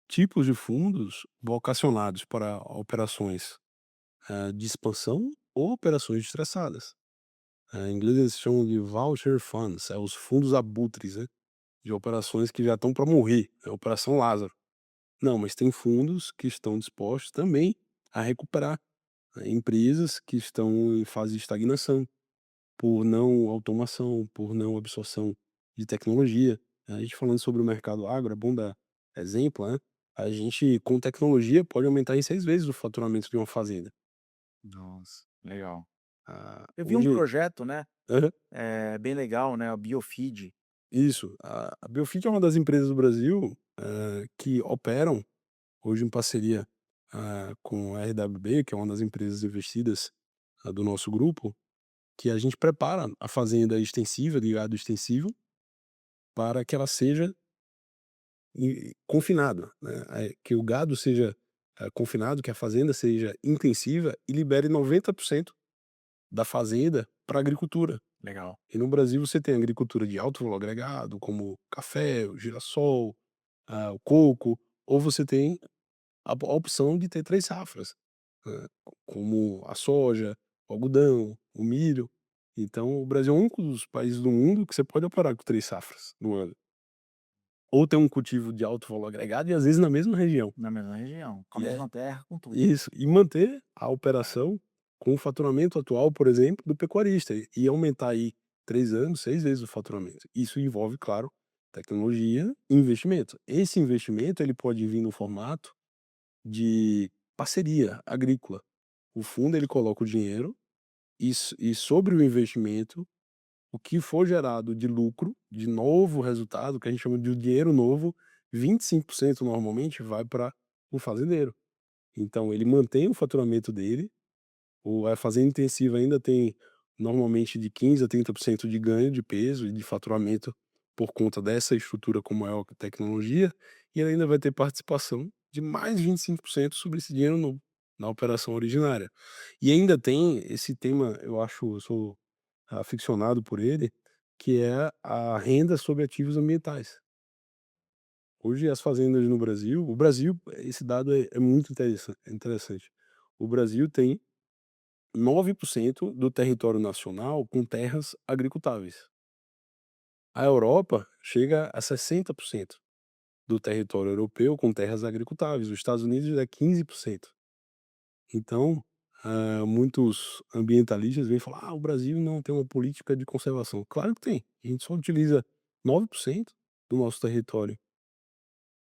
tipos de fundos vocacionados para operações, de expansão ou operações estressadas. Em inglês eles chamam de voucher funds, os fundos abutres, né, de operações que já estão para morrer, Operação Lázaro. Não, mas tem fundos que estão dispostos também a recuperar, empresas que estão em fase de estagnação, por não automação, por não absorção de tecnologia. A gente falando sobre o mercado agro, é bom dar exemplo, né, a gente com tecnologia pode aumentar em 6 vezes o faturamento de uma fazenda. Nossa, legal. Eu vi um Hoje projeto, né, aham, bem legal, né, o Biofeed. isso. A Biofeed é uma das empresas do Brasil, que operam hoje em parceria, com a RWB, que é uma das empresas investidas, do nosso grupo, que a gente prepara a fazenda extensiva, de gado extensivo, para que ela seja confinada, né, que o gado seja, confinado, que a fazenda seja intensiva e libere 90% da fazenda para agricultura. Legal. E no Brasil você tem agricultura de alto valor agregado, como o café, o girassol, o coco, ou você tem a opção de ter 3 safras, como a soja, o algodão, o milho. Então o Brasil é o único dos países do mundo que você pode operar com 3 safras no ano. Ou ter um cultivo de alto valor agregado e às vezes na mesma região. Na mesma região, com a E é mesma terra, com tudo. isso, e manter a operação com o faturamento atual, por exemplo, do pecuarista e aumentar aí 3 anos, 6 vezes o faturamento. Isso envolve, claro, tecnologia e investimento. Esse investimento ele pode vir no formato de parceria agrícola. O fundo ele coloca o dinheiro e sobre o investimento, o que for gerado de lucro, de novo resultado, que a gente chama de dinheiro novo, 25% normalmente vai para o fazendeiro. Então ele mantém o faturamento dele, a fazenda intensiva ainda tem normalmente de 15 a 30% de ganho de peso e de faturamento por conta dessa estrutura como é a tecnologia, e ele ainda vai ter participação de mais 25% sobre esse dinheiro novo, na operação originária. E ainda tem esse tema, eu sou aficionado por ele, que é a renda sobre ativos ambientais. Hoje as fazendas no Brasil, esse dado é muito interessante. O Brasil tem 9% do território nacional com terras agricultáveis. A Europa chega a 60% do território europeu com terras agricultáveis. Os Estados Unidos é 15%. Então, muitos ambientalistas vêm falar: "Ah, o Brasil não tem uma política de conservação". Claro que tem. A gente só utiliza 9% do nosso território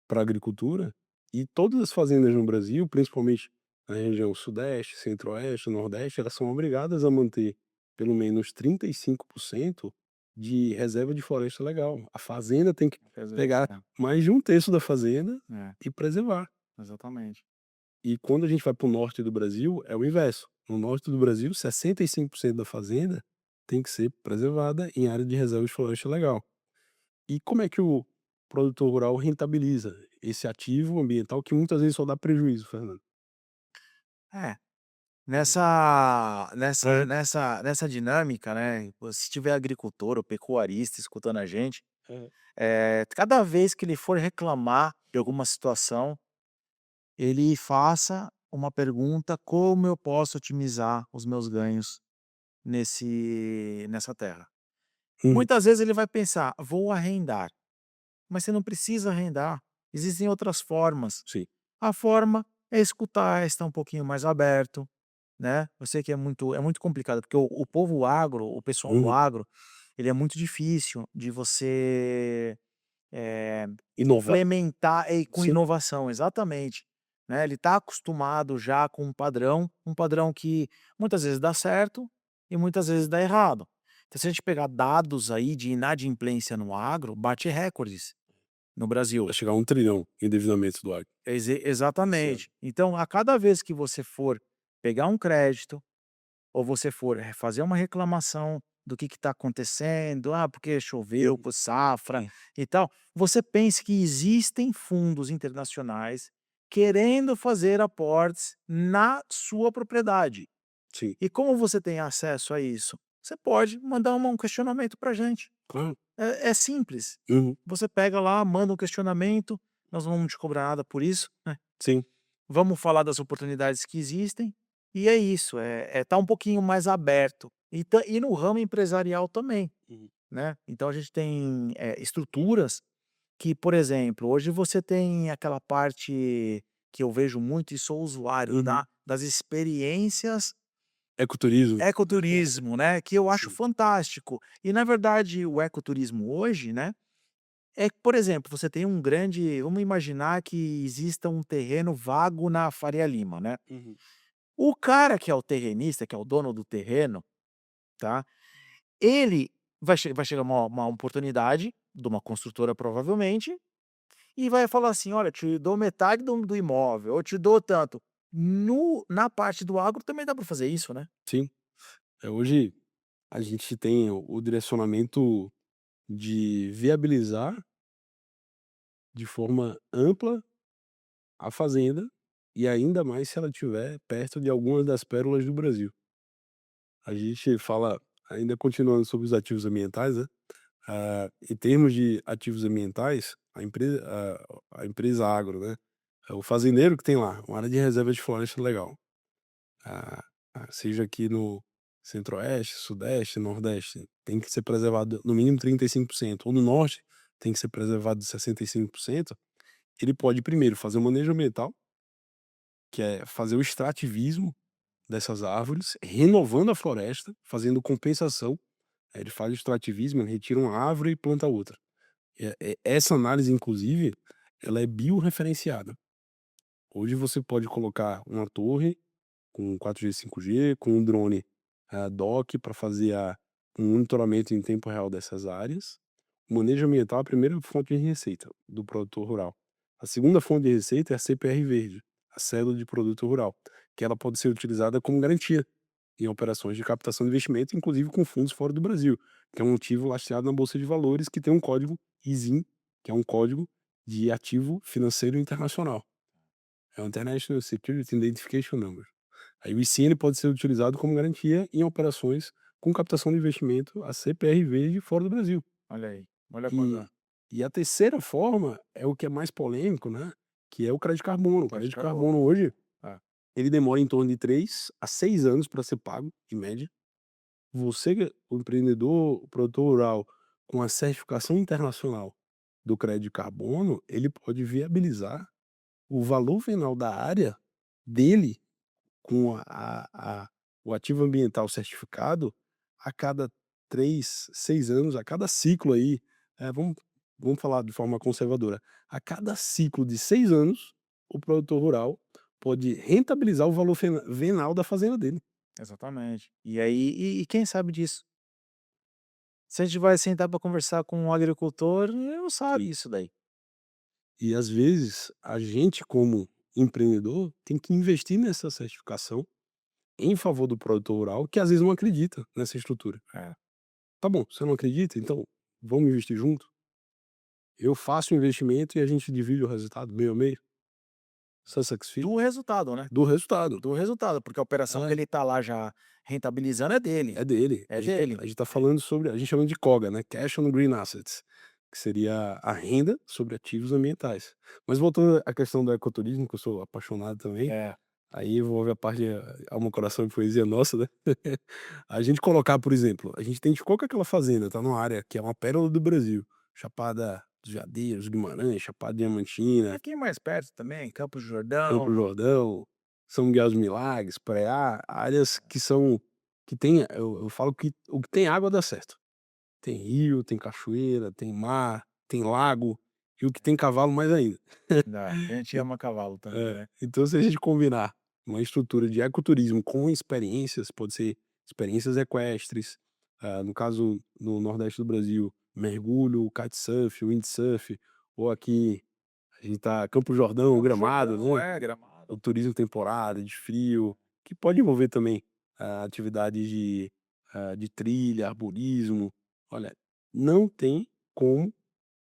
para agricultura, e todas as fazendas no Brasil, principalmente na região sudeste, centro-oeste, nordeste, elas são obrigadas a manter pelo menos 35% de reserva de floresta legal. A fazenda tem que pegar Preservação. mais de um terço da fazenda É, e preservar. exatamente. E quando a gente vai para o norte do Brasil, é o inverso. No norte do Brasil, 65% da fazenda tem que ser preservada em área de reserva de floresta legal. E como é que o produtor rural rentabiliza esse ativo ambiental que muitas vezes só dá prejuízo, Fernando? É, Uhum. nessa dinâmica, né, se tiver agricultor ou pecuarista escutando a gente, É. cada vez que ele for reclamar de alguma situação, ele faça uma pergunta: "Como eu posso otimizar os meus ganhos nessa terra?". Uhum. Muitas vezes ele vai pensar: "Vou arrendar", mas você não precisa arrendar, existem outras formas. Sim. A forma é escutar, é estar um pouquinho mais aberto, né. Eu sei que é muito complicado, porque o povo agro, o pessoal do Uhum. agro, ele é muito difícil de você, eh, Inovar. implementar com Sim. inovação, exatamente, né. Ele está acostumado já com um padrão que muitas vezes dá certo e muitas vezes dá errado. Então se a gente pegar dados aí de inadimplência no agro, bate recordes no Brasil. Vai chegar a 1 trilhão em endividamento do agro esse ano. Exatamente. Então, a cada vez que você for pegar um crédito, ou você for fazer uma reclamação do que está acontecendo, porque choveu Uhum. por safra Sim. e tal, você pense que existem fundos internacionais querendo fazer aportes na sua propriedade. Sim. E como você tem acesso a isso? Você pode mandar um questionamento para a gente. Claro. É simples. Uhum. Você pega lá, manda um questionamento, nós não vamos te cobrar nada por isso, né? Sim. Vamos falar das oportunidades que existem, e é isso, tá um pouquinho mais aberto. E no ramo empresarial também, Uhum. né. Então a gente tem, estruturas que, por exemplo, hoje você tem aquela parte que eu vejo muito e sou usuário, Uhum. tá, das experiências Ecoturismo. ecoturismo, né, que eu acho Sim. fantástico. E na verdade o ecoturismo hoje, né, por exemplo, você tem um grande vamos imaginar que exista um terreno vago na Faria Lima, né. Uhum. O cara que é o terrenista, que é o dono do terreno, tá, ele vai chegar uma oportunidade de uma construtora provavelmente, e vai falar assim: "Olha, te dou metade do imóvel, ou te dou tanto". Na parte do agro também dá para fazer isso, né. Sim. Hoje a gente tem o direcionamento de viabilizar de forma ampla a fazenda, e ainda mais se ela estiver perto de algumas das pérolas do Brasil. A gente fala, ainda continuando sobre os ativos ambientais, né, em termos de ativos ambientais, a empresa agro, né, é o fazendeiro que tem lá uma área de reserva de floresta legal, ah seja aqui no centro-oeste, sudeste, nordeste, tem que ser preservado no mínimo 35%, ou no norte tem que ser preservado 65%. Ele pode primeiro fazer o manejo ambiental, que é fazer o extrativismo dessas árvores, renovando a floresta, fazendo compensação. Ele faz o extrativismo, ele retira uma árvore e planta outra. Essa análise, inclusive, ela é biorreferenciada. Hoje você pode colocar uma torre com 4G, 5G, com um drone DOC para fazer um monitoramento em tempo real dessas áreas. O manejo ambiental é a primeira fonte de receita do produtor rural. A segunda fonte de receita é a CPR Verde, a cédula de produto rural, que ela pode ser utilizada como garantia em operações de captação de investimento, inclusive com fundos fora do Brasil, que é um ativo lastreado na Bolsa de Valores que tem um código ISIN, que é um código de ativo financeiro internacional. É o International Security Identification Number. Aí o ISIN ele pode ser utilizado como garantia em operações com captação de investimento a CPR Verde fora do Brasil. Olha aí, olha a E coisa e a terceira forma é o que é mais polêmico, né, que é o crédito carbono. O pode crédito ficar bom. carbono hoje, É, ele demora em torno de 3 a 6 anos para ser pago, em média. Você, o empreendedor, o produtor rural, com a certificação internacional do crédito de carbono, ele pode viabilizar o valor venal da área dele com o ativo ambiental certificado a cada 3 6 anos, a cada ciclo aí, vamos falar de forma conservadora, a cada ciclo de 6 anos, o produtor rural pode rentabilizar o valor venal da fazenda dele. exatamente. E aí quem sabe disso? Se a gente vai sentar para conversar com um agricultor, ele não sabe Sim. isso daí. E às vezes a gente como empreendedor tem que investir nessa certificação em favor do produtor rural, que às vezes não acredita nessa estrutura. É. "Tá bom, você não acredita? Então vamos investir junto? Eu faço o investimento e a gente divide o resultado meio a meio, Sussex Do resultado, né, do resultado". do resultado, porque a operação que É, ele tá lá já rentabilizando é dele, é dele. é dele. A gente tá falando sobre, a gente chama de COGA, né, Cash on Green Assets, que seria a renda sobre ativos ambientais. Mas voltando à questão do ecoturismo, que eu sou apaixonado também, É, aí envolve a parte de alma, coração e poesia nossa, né. A gente colocar, por exemplo, a gente identificou que aquela fazenda tá numa área que é uma pérola do Brasil, Chapada dos Veadeiros, Guimarães, Chapada Diamantina, aqui mais perto também, Campos do Campo Jordão. Jordão, São Miguel dos Milagres, Preá, áreas que são, que tem, eu falo que o que tem água dá certo. Tem rio, tem cachoeira, tem mar, tem lago, e o que tem cavalo mais ainda. Dá, a gente ama cavalo também, É, né. então se a gente combinar uma estrutura de ecoturismo com experiências, pode ser experiências equestres, no caso, no nordeste do Brasil, mergulho, kitesurf, windsurf, ou aqui a gente tá Campo Jordão, Campos do Gramado, Jordão, né, é, o Gramado. turismo temporada, de frio, que pode envolver também, atividades de trilha, arborismo. Olha, não tem como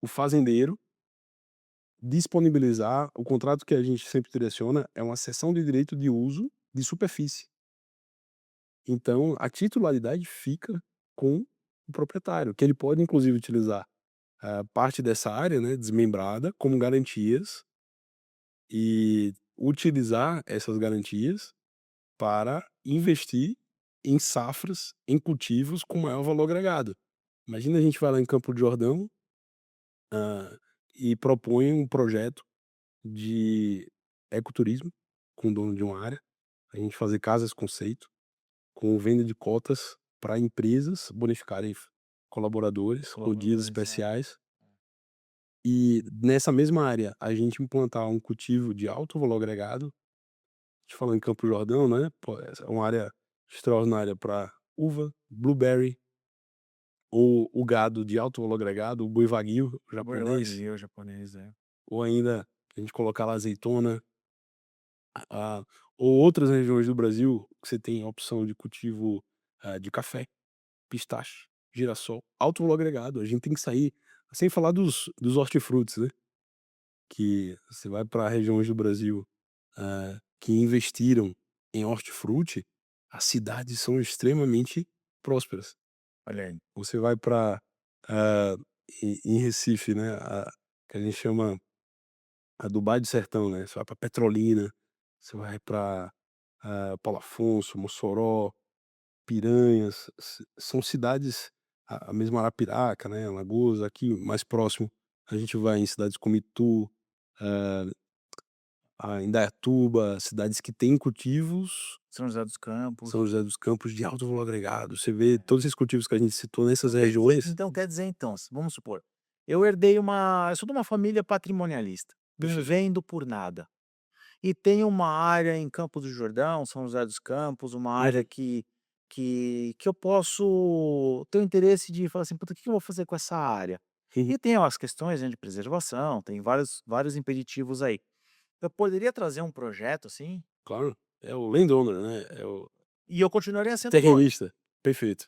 o fazendeiro disponibilizar o contrato que a gente sempre direciona é uma cessão de direito de uso de superfície. Então, a titularidade fica com o proprietário, que ele pode inclusive utilizar, parte dessa área, né, desmembrada como garantias e utilizar essas garantias para investir em safras, em cultivos com maior valor agregado. Imagina, a gente vai lá em Campo de Jordão, e propõe um projeto de ecoturismo com o dono de uma área, a gente fazer casas conceito, com venda de cotas para empresas bonificarem colaboradores ou dias Colaboradores, é. especiais, e nessa mesma área a gente implantar um cultivo de alto valor agregado. A gente falou em Campo Jordão, né, pô, essa é uma área extraordinária para uva, blueberry, ou o gado de alto valor agregado, o boi wagyu Boi japonês, wagyu japonês, é. ou ainda a gente colocar lá azeitona. Ou outras regiões do Brasil que você tem a opção de cultivo, de café, pistache, girassol, alto valor agregado. A gente tem que sair, sem falar dos hortifrutis, né, que você vai para regiões do Brasil, que investiram em hortifruti, as cidades são extremamente prósperas. Olha aí. Você vai para, em Recife, né, que a gente chama a Dubai do sertão, né, você vai para Petrolina, você vai para, Paulo Afonso, Mossoró, Piranhas, são cidades, a mesma Arapiraca, né, Alagoas, aqui mais próximo, a gente vai em cidades como Itu, eh, a Indaiatuba, cidades que têm cultivos, São José dos Campos. São José dos Campos, de alto valor agregado. Você vê todos esses cultivos que a gente citou nessas regiões. Então quer dizer então, vamos supor, eu sou de uma família patrimonialista, Perfeito. vivendo por nada, e tenho uma área em Campos do Jordão, São José dos Campos, uma área Uhum, que eu posso ter o interesse de falar assim: "Puta, o que que eu vou fazer com essa área?". uhum, E tem as questões, né, de preservação, tem vários impeditivos aí. Eu poderia trazer um projeto assim, claro, é o landowner, né, é o e eu continuaria sendo dono. terrenista, perfeito.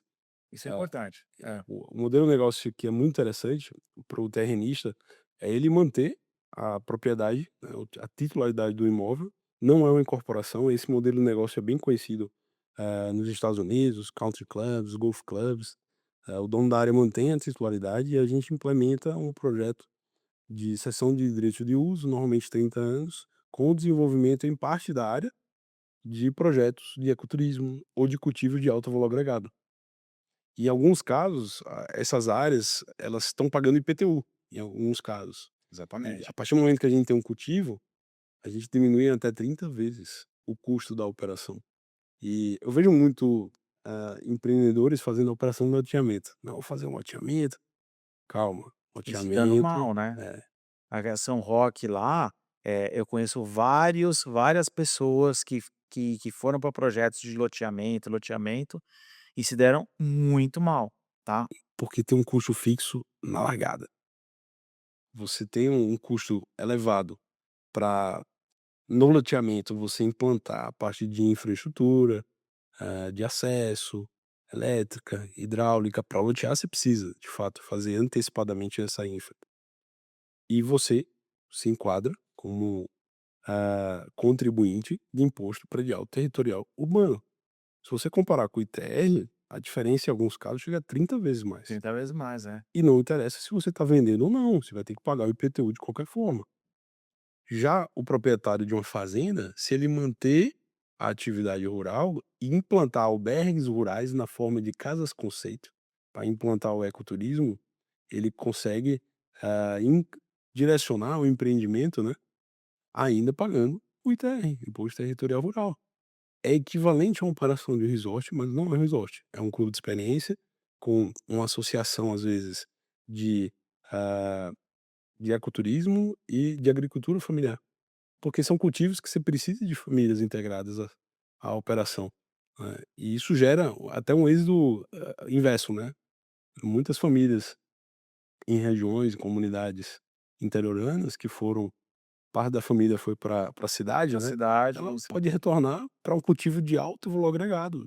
Isso é Ah, importante. É. o modelo de negócio que é muito interessante para o terrenista é ele manter a propriedade, né, a titularidade do imóvel, não é uma incorporação. Esse modelo de negócio é bem conhecido, nos Estados Unidos, country clubs, golf clubs. O dono da área mantém a titularidade e a gente implementa um projeto de cessão de direito de uso, normalmente 30 anos, com o desenvolvimento em parte da área de projetos de ecoturismo ou de cultivo de alto valor agregado. Em alguns casos, essas áreas, elas estão pagando IPTU, em alguns casos. E a Exatamente. partir do momento que a gente tem um cultivo, a gente diminui até 30 vezes o custo da operação. E eu vejo muito, empreendedores fazendo a operação de loteamento. "Não, vou fazer um loteamento", calma, E se dando loteamento, mal, né. é, A Aviação Rock lá, eu conheço várias pessoas que foram para projetos de loteamento, e se deram muito mal, tá. porque tem um custo fixo na largada. Você tem um custo elevado para, no loteamento, você implantar a parte de infraestrutura, de acesso, elétrica, hidráulica. Para lotear você precisa, de fato, fazer antecipadamente essa infra. E você se enquadra como, contribuinte de imposto predial territorial urbano. Se você comparar com o ITR, a diferença em alguns casos chega a 30 vezes mais. 30 vezes mais, é. E não interessa se você está vendendo ou não, você vai ter que pagar o IPTU de qualquer forma. Já o proprietário de uma fazenda, se ele manter a atividade rural e implantar albergues rurais na forma de casas-conceito, para implantar o ecoturismo, ele consegue, direcionar o empreendimento, né, ainda pagando o ITR, Imposto Territorial Rural. É equivalente a uma operação de resort, mas não é um resort. É um clube de experiência com uma associação, às vezes, de, ah, de ecoturismo e de agricultura familiar. Porque são cultivos que você precisa de famílias integradas à operação, né. E isso gera até um êxodo, inverso, né. Muitas famílias em regiões, em comunidades interioranas que foram parte da família foi para a cidade, Na né, cidade, ela você pode retornar para um cultivo de alto valor agregado.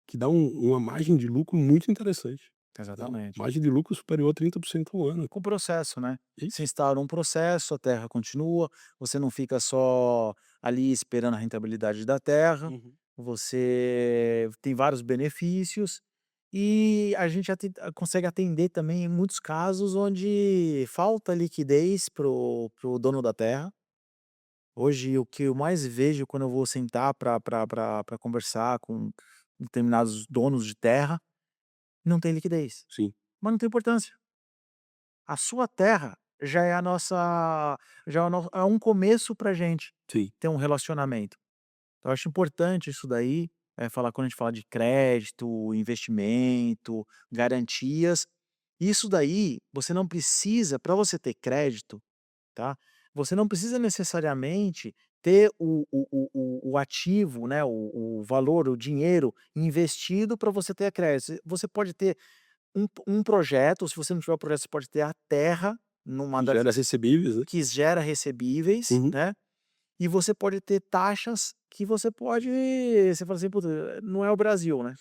Que dá uma margem de lucro muito interessante, né, exatamente. margem de lucro superior a 30% ao ano. Com o processo, né. Se Isso. instaura um processo, a terra continua, você não fica só ali esperando a rentabilidade da terra, Uhum. você tem vários benefícios, e a gente consegue atender também em muitos casos onde falta liquidez pro dono da terra. Hoje o que eu mais vejo quando eu vou sentar para conversar com determinados donos de terra, não tem liquidez, Sim, mas não tem importância. A sua terra já é a nossa já é o no é um começo pra gente sim. ter um relacionamento. Então eu acho importante isso daí, falar quando a gente fala de crédito, investimento, garantias, isso daí você não precisa para você ter crédito, tá, você não precisa necessariamente ter o ativo, né, o valor, o dinheiro investido para você ter crédito. Você pode ter um projeto, se você não tiver o projeto, você pode ter a terra numa E das gera recebíveis, né. que gera recebíveis, Uhum. né, e você pode ter taxas que você fala assim: "Puta, não é o Brasil, né".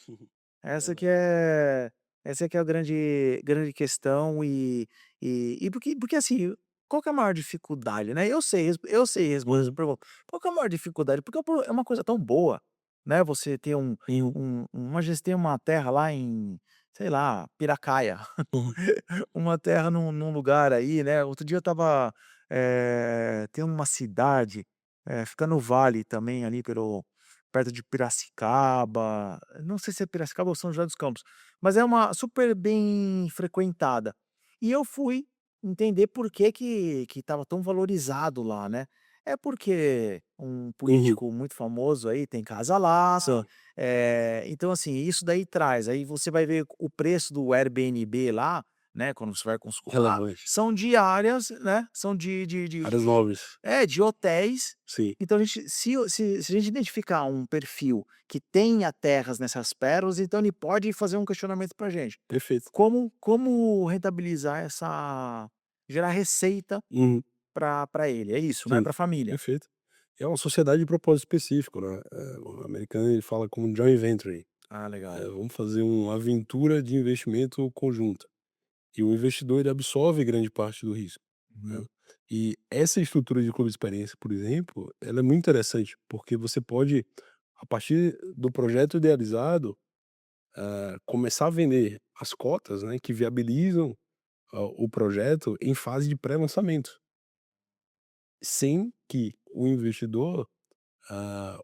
Essa que Verdade. é essa que é a grande questão e porque assim, qual que é a maior dificuldade, né, eu sei responder essa Uhum. pergunta. Qual que é a maior dificuldade? Porque é uma coisa tão boa, né, você ter Uhum. imagina você tem uma terra lá em, sei lá, Piracaia. Uhum. Uma terra num lugar aí, né, outro dia eu estava, tem uma cidade, fica no vale também ali perto de Piracicaba, não sei se é Piracicaba ou São José dos Campos, mas é uma super bem frequentada. E eu fui entender por que estava tão valorizado lá, né. É porque um Uhum. político muito famoso aí tem casa lá, Sim, então assim, isso daí traz, aí você vai ver o preço do Airbnb lá, né, quando você vai consultar, relevante. são diárias, né, são de Áreas nobres. de hotéis. Sim, Então a gente se a gente identificar um perfil que tenha terras nessas pérolas, então ele pode fazer um questionamento pra gente. perfeito. Como rentabilizar gerar receita Uhum. para ele, é isso, né, Sim, para a família. perfeito. É uma sociedade de propósito específico, né, o americano ele fala como joint venture, Ah, legal. vamos fazer uma aventura de investimento conjunta. E o investidor ele absorve grande parte do risco, né. Uhum. E essa estrutura de clube de experiência, por exemplo, ela é muito interessante, porque você pode, a partir do projeto idealizado, começar a vender as cotas, né, que viabilizam, o projeto em fase de pré-lançamento, sem que o investidor,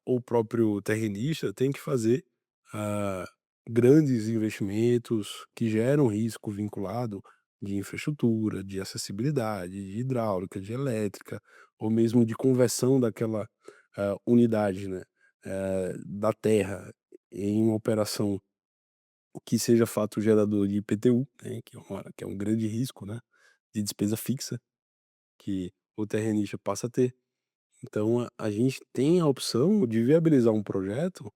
ou o próprio terrenista tem que fazer, ah, grandes investimentos que geram risco vinculado de infraestrutura, de acessibilidade, de hidráulica, de elétrica, ou mesmo de conversão daquela, unidade, né, da terra em uma operação que seja fato gerador de IPTU, né, que é um grande risco, né, de despesa fixa que o terrenista passa a ter. Então a gente tem a opção de viabilizar um projeto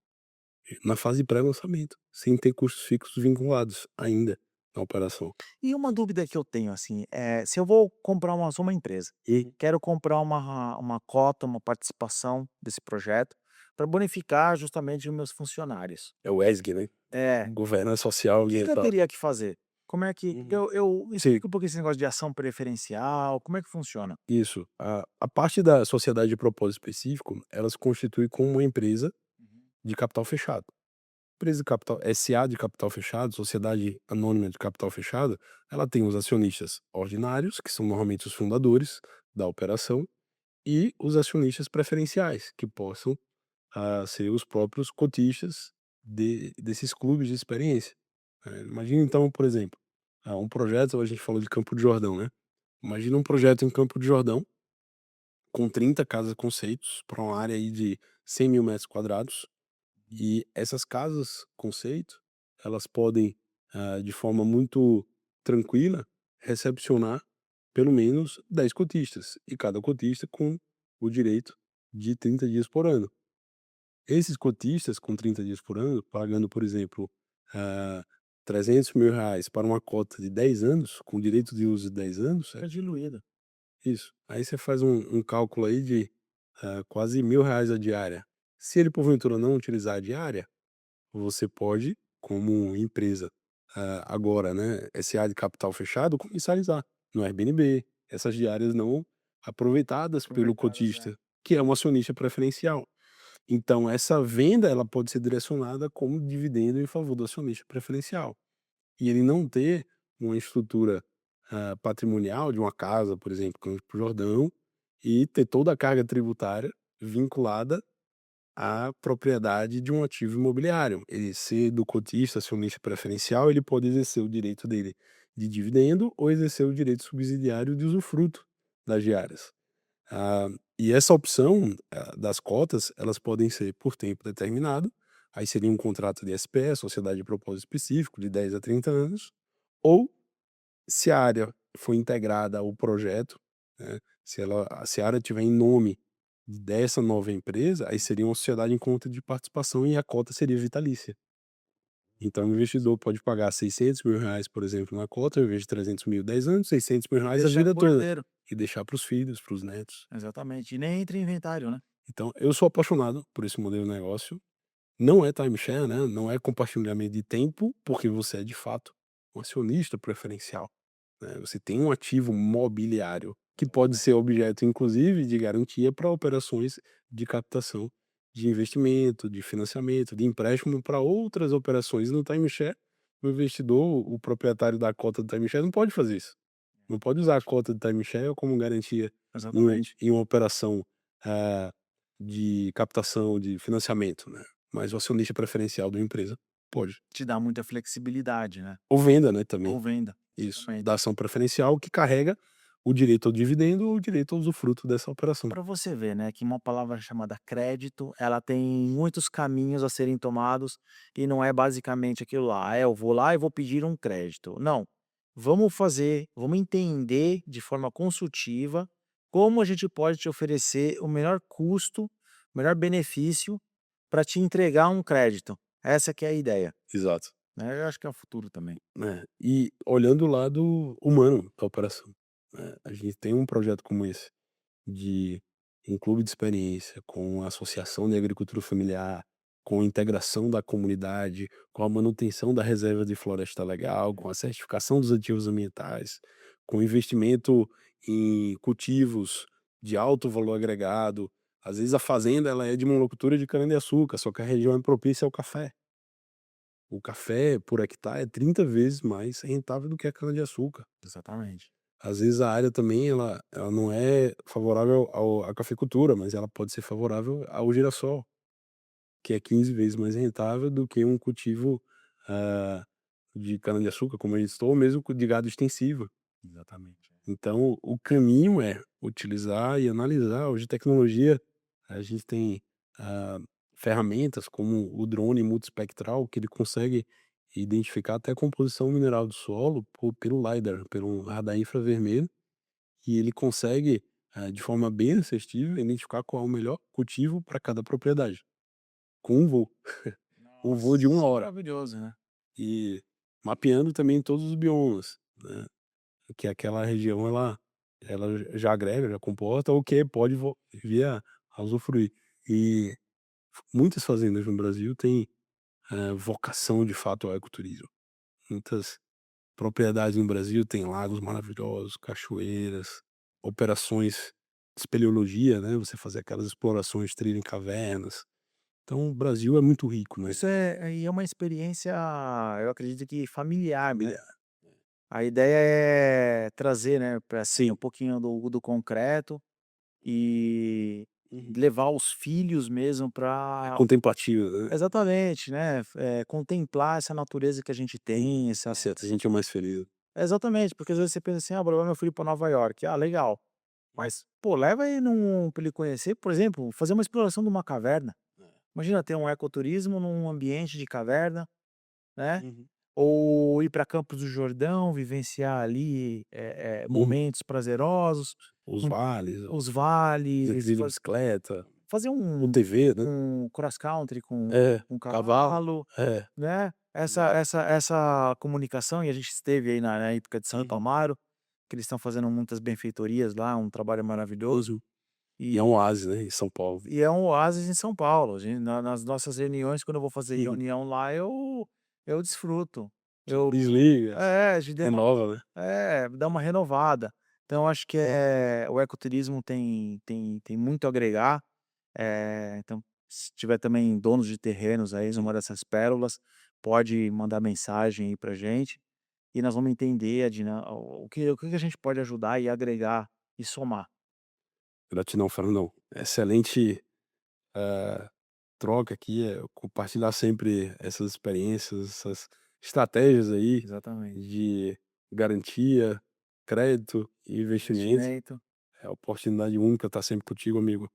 na fase pré-lançamento, sem ter custos fixos vinculados ainda na operação. E uma dúvida que eu tenho, assim, se eu vou comprar sou uma empresa, Uhum. quero comprar uma cota, uma participação desse projeto, para bonificar justamente os meus funcionários. É o ESG, né, É. Governo Social Que eu Ambiental. teria que fazer? Como é que Uhum. eu me Sim, explica um pouquinho esse negócio de ação preferencial, como é que funciona? isso. A parte da sociedade de propósito específico, ela se constitui como uma empresa Uhum. de capital fechado. Empresa de capital SA de capital fechado, sociedade anônima de capital fechado, ela tem os acionistas ordinários, que são normalmente os fundadores da operação, e os acionistas preferenciais, que possam, ser os próprios cotistas desses clubes de experiência. Imagina então, por exemplo, um projeto, a gente falou de Campo de Jordão, né. Imagina um projeto em Campo de Jordão, com 30 casas conceitos, para uma área aí de 100.000 metros quadrados. E essas casas conceito, elas podem, de forma muito tranquila, recepcionar pelo menos 10 cotistas, e cada cotista com o direito de 30 dias por ano. Esses cotistas com 30 dias por ano, pagando, por exemplo, ah, R$ 300.000 para uma cota de 10 anos, com direito de uso de 10 anos, Fica diluída. isso. Aí você faz um cálculo aí de, quase R$ 1.000 a diária. Se ele porventura não utilizar a diária, você pode, como empresa, agora, né, SA de capital fechado, comercializar no Airbnb, essas diárias não aproveitadas pelo Aproveitadas, é. cotista, que é um acionista preferencial. Então essa venda, ela pode ser direcionada como dividendo em favor do acionista preferencial. E ele não ter uma estrutura, patrimonial de uma casa, por exemplo, Campos do Jordão, e ter toda a carga tributária vinculada a propriedade de um ativo imobiliário. Ele ser do cotista, acionista preferencial, ele pode exercer o direito dele de dividendo ou exercer o direito subsidiário de usufruto das diárias. Ah, e essa opção, das cotas, elas podem ser por tempo determinado, aí seria um contrato de SPE, Sociedade de Propósito Específico, de 10 a 30 anos, ou se a área for integrada ao projeto, né, se a área tiver em nome dessa nova empresa, aí seria uma sociedade em conta de participação e a cota seria vitalícia. Então o investidor pode pagar R$ 600.000, por exemplo, na cota, ao invés de 300.000, 10 anos, E R$ 600.000 a deixar vida para o toda, herdeiro. e deixar para os filhos, para os netos. Exatamente. E nem entra em inventário, né. Então eu sou apaixonado por esse modelo de negócio. Não é timeshare, né, não é compartilhamento de tempo, porque você é de fato um acionista preferencial, né, você tem um ativo mobiliário que pode Exatamente. ser objeto inclusive de garantia para operações de captação de investimento, de financiamento, de empréstimo para outras operações. No timeshare, o investidor, o proprietário da cota do timeshare não pode fazer isso. Não pode usar a Exatamente. cota do timeshare como garantia Exatamente. em uma operação, ah, de captação de financiamento, né. Mas o acionista preferencial da empresa pode. Te dá muita flexibilidade, né. Ou venda, né, também. Ou venda. Isso, Exatamente. da ação preferencial que carrega o direito ao dividendo ou o direito ao usufruto dessa operação. Para você ver, né, que uma palavra chamada crédito, ela tem muitos caminhos a serem tomados e não é basicamente aquilo lá: "É, eu vou lá e vou pedir um crédito". Não, vamos entender de forma consultiva como a gente pode te oferecer o melhor custo, o melhor benefício para te entregar um crédito. Essa que é a ideia, Exato. né, eu acho que é o futuro também. E olhando o lado humano da operação, né, a gente tem um projeto como esse, de um clube de experiência, com a associação de agricultura familiar, com a integração da comunidade, com a manutenção da reserva de floresta legal, com a certificação dos ativos ambientais, com investimento em cultivos de alto valor agregado. Às vezes a fazenda ela é de monocultura de cana-de-açúcar, só que a região é propícia ao café. O café por hectare é 30 vezes mais rentável do que a cana-de-açúcar. Exatamente. Às vezes a área também ela não é favorável à cafeicultura, mas ela pode ser favorável ao girassol, que é 15 vezes mais rentável do que um cultivo, ah, de cana-de-açúcar, como a gente citou, ou mesmo de gado extensivo. Exatamente. Então o caminho é utilizar e analisar. Hoje tecnologia, a gente tem, ah, ferramentas como o drone multiespectral, que ele consegue identificar até a composição mineral do solo pelo LiDAR, pelo radar infravermelho. E ele consegue, de forma bem assertiva, identificar qual é o melhor cultivo para cada propriedade, com um voo, um voo de uma Nossa, hora, maravilhoso, né. e mapeando também todos os biomas, né, que aquela região ela já agrega, já comporta ou que pode vir a usufruir. E muitas fazendas no Brasil têm, vocação de fato ao ecoturismo. Muitas propriedades no Brasil têm lagos maravilhosos, cachoeiras, operações de espeleologia, né, você fazer aquelas explorações, trilha em cavernas. Então o Brasil é muito rico, né. Isso é uma experiência, eu acredito que familiar, né. Familiar. A ideia é trazer, né, para assim, um Sim. pouquinho do concreto e Uhum. levar os filhos mesmo É para contemplativo, né. exatamente, né, contemplar essa natureza que a gente tem, Tá essa certo, a gente é mais feliz. exatamente, porque às vezes você pensa assim: "Ah, vou levar meu filho para Nova York ah, legal", mas, pô, leva ele pra ele conhecer, por exemplo, fazer uma exploração de uma caverna. Imagina ter um ecoturismo num ambiente de caverna, né, Uhum. ou ir para Campos do Jordão, vivenciar ali, Uhum. momentos prazerosos, Os hum, vales, os fazer vales, trilha de bicicleta, fazer UTV, né. um cross country com É, um cavalo. cavalo, É. né. Essa Exato. essa essa comunicação e a gente esteve aí na época de Santo Uhum. Amaro, que eles estão fazendo muitas benfeitorias lá, um trabalho maravilhoso, Uhum. E é e um oásis, né, em São Paulo. e é um oásis em São Paulo. A gen na nas nossas reuniões, quando eu vou fazer Uhum. reunião lá, eu desfruto. Você Eu desliga, a gente renova, né. dá uma renovada. Então acho que, o ecoturismo tem muito a agregar, então se tiver também donos de terrenos aí Sim. numa dessas pérolas, pode mandar mensagem aí pra gente, e nós vamos entender a dinam o que a gente pode ajudar e agregar e somar. Gratidão, Fernandão. Excelente, troca aqui, compartilhar sempre essas experiências, essas estratégias aí Exatamente. de garantia, crédito e investimento. Investimento, É oportunidade única estar sempre contigo, amigo.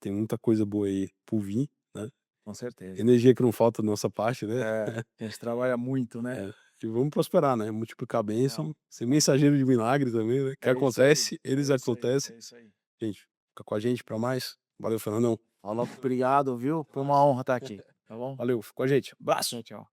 Tem muita coisa boa aí por vir, né. com certeza. Energia que não falta da nossa parte, né. A gente trabalha muito, né. É, e vamos prosperar, né, multiplicar a Não, bênção, ser não. mensageiro de milagre também, né, que É isso aí, acontece, eles é isso aí, acontecem. é isso aí. Gente, fica com a gente pra mais. Valeu, Fernandão. Obrigado, viu. Foi uma honra estar aqui, tá bom? Valeu, fica com a gente. Abraço. Tchau, tchau.